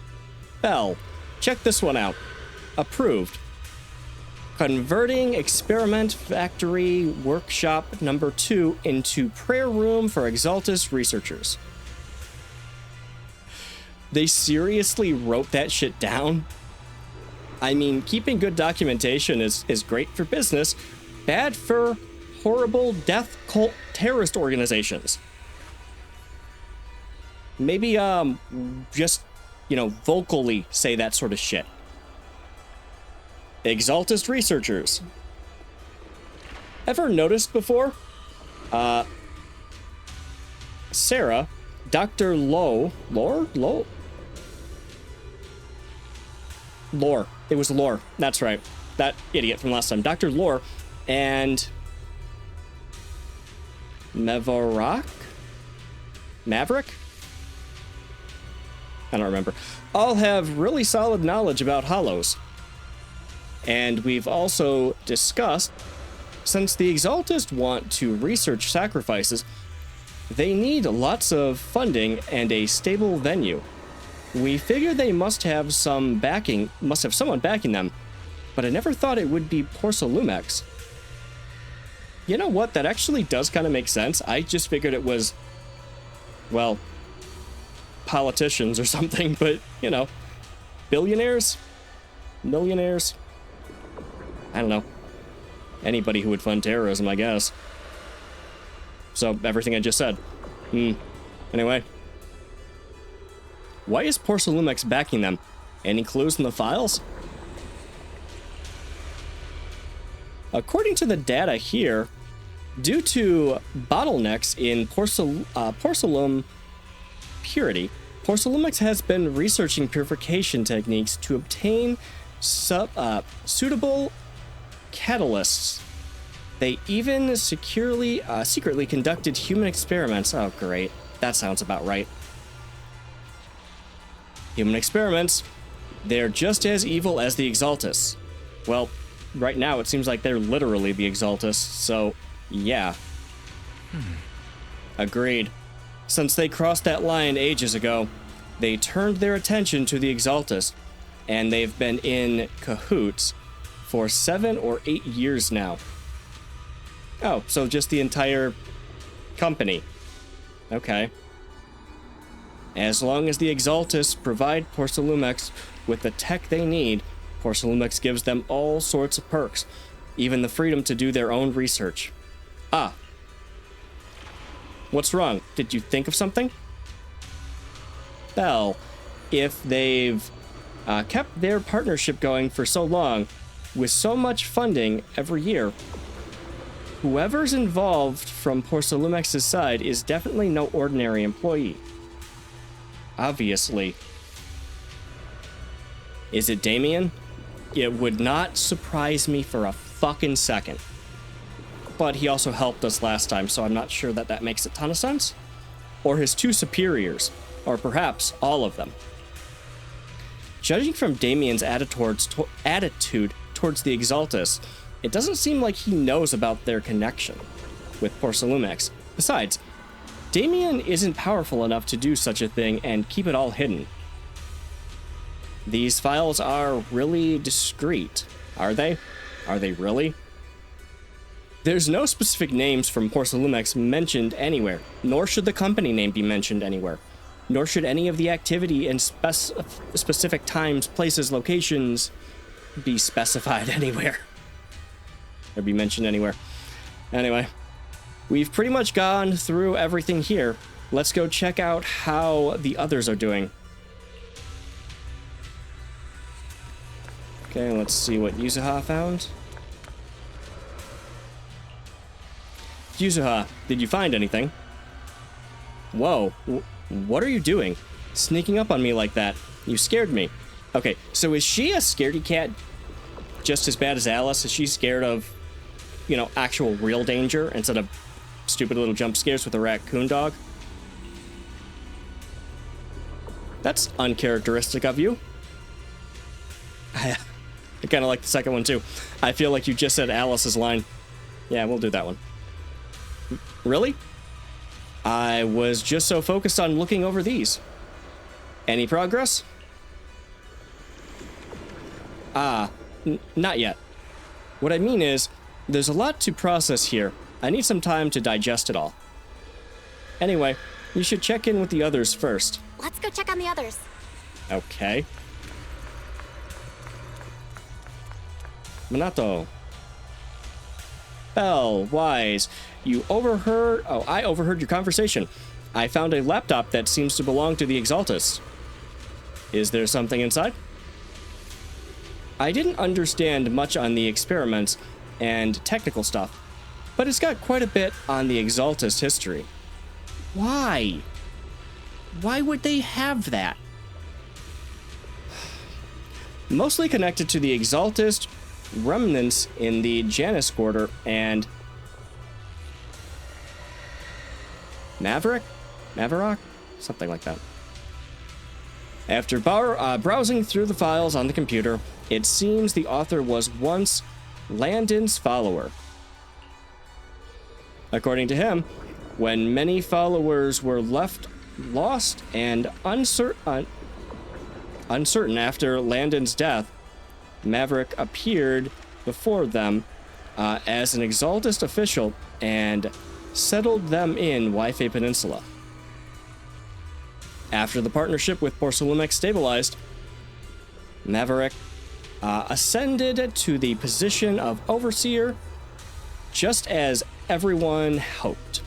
Speaker 1: Bell. Check this one out. Approved. Converting experiment factory workshop number 2 into prayer room for Exaltus researchers. They seriously wrote that shit down? I mean, keeping good documentation is great for business, bad for horrible death cult terrorist organizations. Maybe, just, vocally say that sort of shit. Exaltist researchers. Ever noticed before? Sarah, Dr. Lore? It was Lore. That's right. That idiot from last time. Dr. Lore and Maverick? I don't remember. All have really solid knowledge about hollows. And we've also discussed Since the Exaltists want to research sacrifices, they need lots of funding and a stable venue. We figured they must have someone backing them, but I never thought it would be Porcelumex. You know what? That actually does kind of make sense. I just figured it was, well, politicians or something, but, you know, billionaires? Millionaires? I don't know. Anybody who would fund terrorism, I guess. So, everything I just said. Anyway. Why is Porcelumex backing them? Any clues in the files? According to the data here, due to bottlenecks in porcelain purity, Porcelumex has been researching purification techniques to obtain suitable catalysts. They even secretly conducted human experiments. Oh, great. That sounds about right. Human experiments. They're just as evil as the Exaltists. Well, right now it seems like they're literally the Exaltists, so yeah. Agreed. Since they crossed that line ages ago, they turned their attention to the Exaltists, and they've been in cahoots for 7 or 8 years now. Oh, so just the entire company. Okay. As long as the Exaltists provide Porcelumex with the tech they need, Porcelumex gives them all sorts of perks, even the freedom to do their own research. Ah. What's wrong? Did you think of something? Well, if they've kept their partnership going for so long, with so much funding every year, whoever's involved from Porcelumex's side is definitely no ordinary employee. Obviously. Is it Damien? It would not surprise me for a fucking second. But he also helped us last time, so I'm not sure that that makes a ton of sense. Or his 2 superiors, or perhaps all of them. Judging from Damien's attitude towards the Exaltists, it doesn't seem like he knows about their connection with Porcelumex. Besides, Damien isn't powerful enough to do such a thing and keep it all hidden. These files are really discreet, are they? Are they really? There's no specific names from Porcelumex mentioned anywhere, nor should the company name be mentioned anywhere, nor should any of the activity and specific times, places, locations be specified anywhere. Or be mentioned anywhere. Anyway, we've pretty much gone through everything here. Let's go check out how the others are doing. Okay, let's see what Yuzuha found. Yuzuha, did you find anything? Whoa, what are you doing? Sneaking up on me like that. You scared me. Okay, so is she a scaredy cat just as bad as Alice? Is she scared of, you know, actual real danger instead of stupid little jump scares with a raccoon dog? That's uncharacteristic of you. I kind of like the second one too. I feel like you just said Alice's line. Yeah, we'll do that one. Really? I was just so focused on looking over these. Any progress? Not yet. What I mean is, there's a lot to process here. I need some time to digest it all. Anyway, you should check in with the others first.
Speaker 6: Let's go check on the others.
Speaker 1: Okay. Minato. Belle, Wise, I overheard your conversation. I found a laptop that seems to belong to the Exaltists. Is there something inside? I didn't understand much on the experiments and technical stuff, but it's got quite a bit on the Exaltist history. Why? Why would they have that? Mostly connected to the Exaltist remnants in the Janus Quarter and Maverick? Something like that. After browsing through the files on the computer, it seems the author was once Landon's follower. According to him, when many followers were left lost and uncertain after Landon's death, Maverick appeared before them as an Exaltist official and settled them in Wi-Fi Peninsula. After the partnership with Porcelumex stabilized, Maverick ascended to the position of Overseer, just as everyone hoped.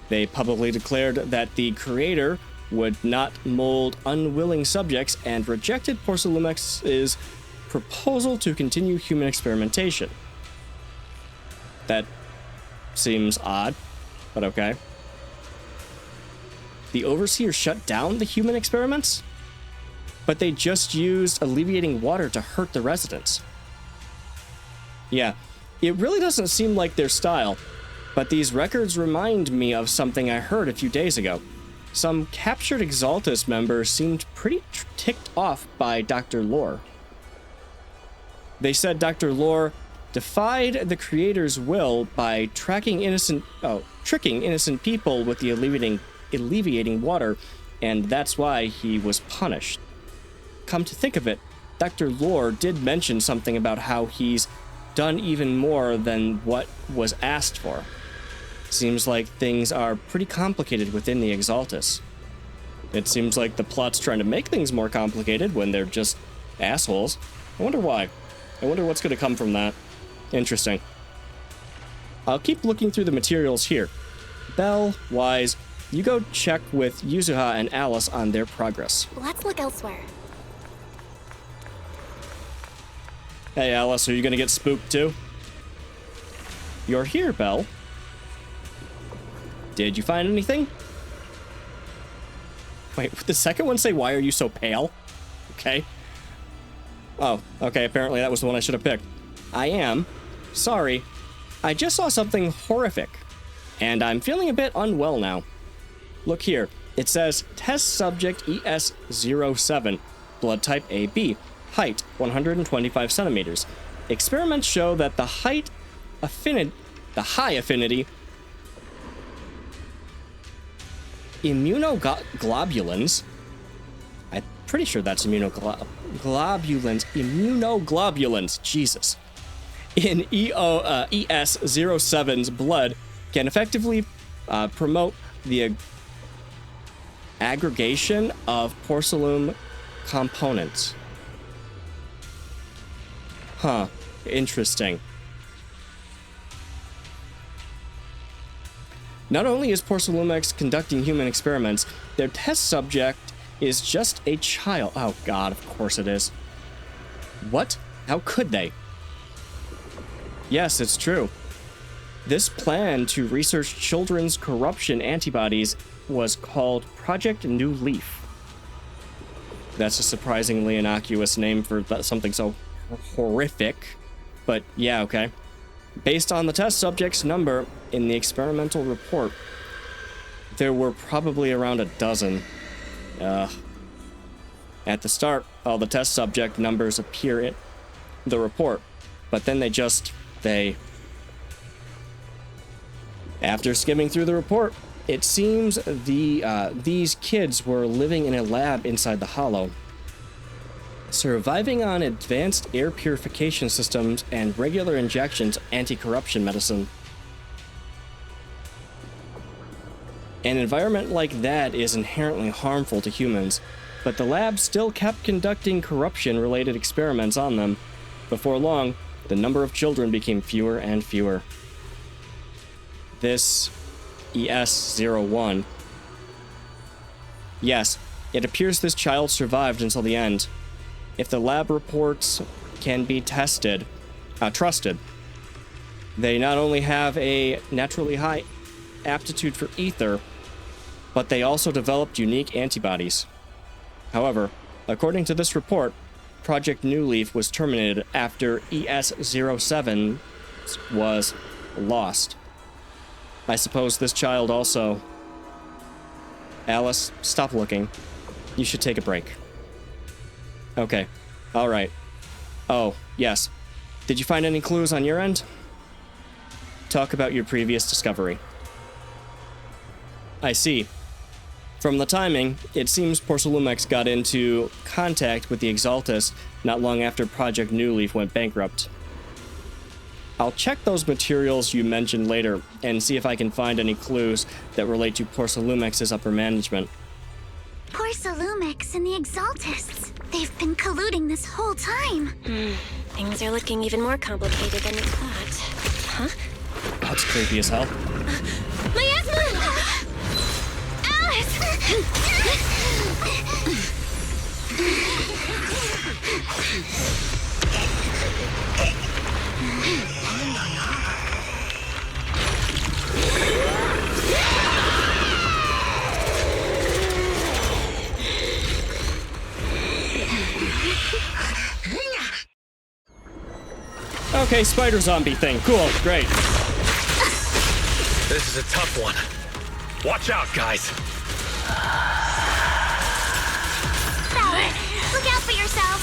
Speaker 1: They publicly declared that the creator would not mold unwilling subjects and rejected Porcelumex's proposal to continue human experimentation. That seems odd, but okay. The Overseer shut down the human experiments, but they just used alleviating water to hurt the residents. Yeah, it really doesn't seem like their style, but these records remind me of something I heard a few days ago. Some captured Exaltus members seemed pretty ticked off by Dr. Lore. They said Dr. Lore defied the creator's will by tricking innocent people with the alleviating water, and that's why he was punished. Come to think of it, Dr. Lore did mention something about how he's done even more than what was asked for. Seems like things are pretty complicated within the Exaltus. It seems like the plot's trying to make things more complicated when they're just assholes. I wonder why. I wonder what's going to come from that. Interesting. I'll keep looking through the materials here. Belle, Wise, you go check with Yuzuha and Alice on their progress.
Speaker 6: Let's look elsewhere.
Speaker 1: Hey Alice, are you going to get spooked too? You're here, Belle. Did you find anything? Wait, did the second one say, why are you so pale? Okay. Oh, okay, apparently that was the one I should have picked. I am. Sorry. I just saw something horrific, and I'm feeling a bit unwell now. Look here. It says, test subject ES07, blood type AB, height 125 centimeters. Experiments show that the high affinity immunoglobulins, I'm pretty sure that's immunoglobulins, Jesus, in ES07's blood can effectively promote the aggregation of porcelain components. Huh, interesting. Not only is Porcelumex conducting human experiments, their test subject is just a child. Oh god, of course it is. What? How could they? Yes, it's true. This plan to research children's corruption antibodies was called Project New Leaf. That's a surprisingly innocuous name for something so horrific, but yeah, okay. Based on the test subject's number in the experimental report, there were probably around a dozen. At the start, all the test subject numbers appear in the report, but then after skimming through the report, it seems these kids were living in a lab inside the Hollow, surviving on advanced air purification systems and regular injections of anti-corruption medicine. An environment like that is inherently harmful to humans, but the lab still kept conducting corruption-related experiments on them. Before long, the number of children became fewer and fewer. This ES01. Yes, it appears this child survived until the end. If the lab reports can be trusted, they not only have a naturally high aptitude for ether, but they also developed unique antibodies. However, according to this report, Project New Leaf was terminated after ES07 was lost. I suppose this child also... Alice, stop looking. You should take a break. Okay. All right. Oh, yes. Did you find any clues on your end? Talk about your previous discovery. I see. From the timing, it seems Porcelumex got into contact with the Exaltus not long after Project New Leaf went bankrupt. I'll check those materials you mentioned later and see if I can find any clues that relate to Porcelumex's upper management.
Speaker 8: Porcelumex and the Exaltists. They've been colluding this whole time.
Speaker 6: Things are looking even more complicated than we thought. Huh?
Speaker 1: That's creepy as hell.
Speaker 6: Miasma! Alice!
Speaker 1: Okay, spider zombie thing. Cool, great.
Speaker 4: This is a tough one. Watch out, guys.
Speaker 8: Fowler, look out for yourself.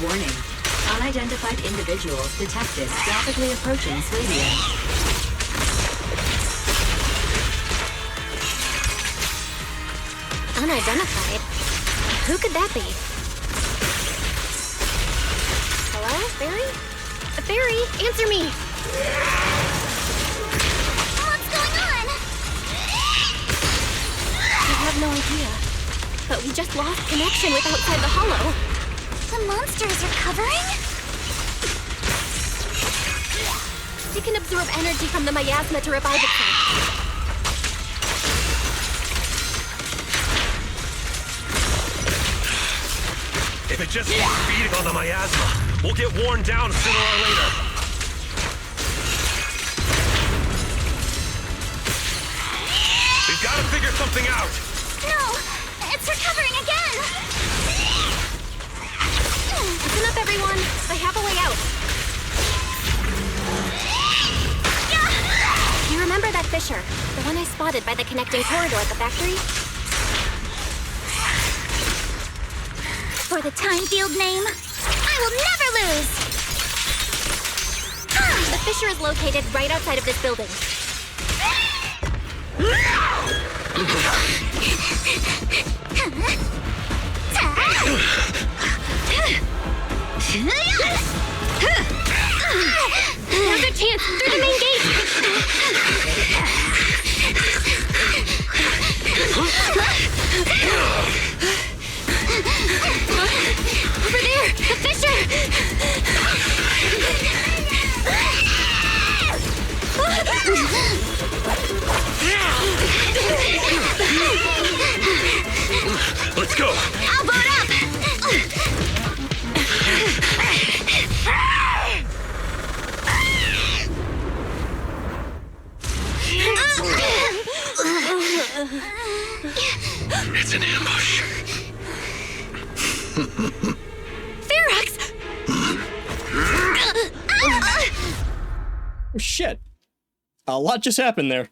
Speaker 5: Warning. Unidentified individuals detected rapidly approaching Swabia.
Speaker 6: Unidentified? Who could that be? Hello, Barry? Barry, answer me!
Speaker 8: What's going on?
Speaker 6: I have no idea. But we just lost connection with outside the hollow.
Speaker 8: The monsters are recovering?
Speaker 6: It can absorb energy from the miasma to revive itself.
Speaker 4: If it just keeps feeding on the miasma, we'll get worn down sooner or later. We've got to figure something out.
Speaker 8: No, it's recovering again.
Speaker 6: Listen up, everyone. I have a way out. You remember that fissure? The one I spotted by the connecting corridor at the factory?
Speaker 8: For the time field name, I will never lose!
Speaker 6: The fissure is located right outside of this building. Now's our chance! Through the main gate! Over there! The fissure!
Speaker 4: Let's go.
Speaker 8: I'll board up!
Speaker 4: It's an ambush.
Speaker 6: Ferox!
Speaker 1: Shit. A lot just happened there.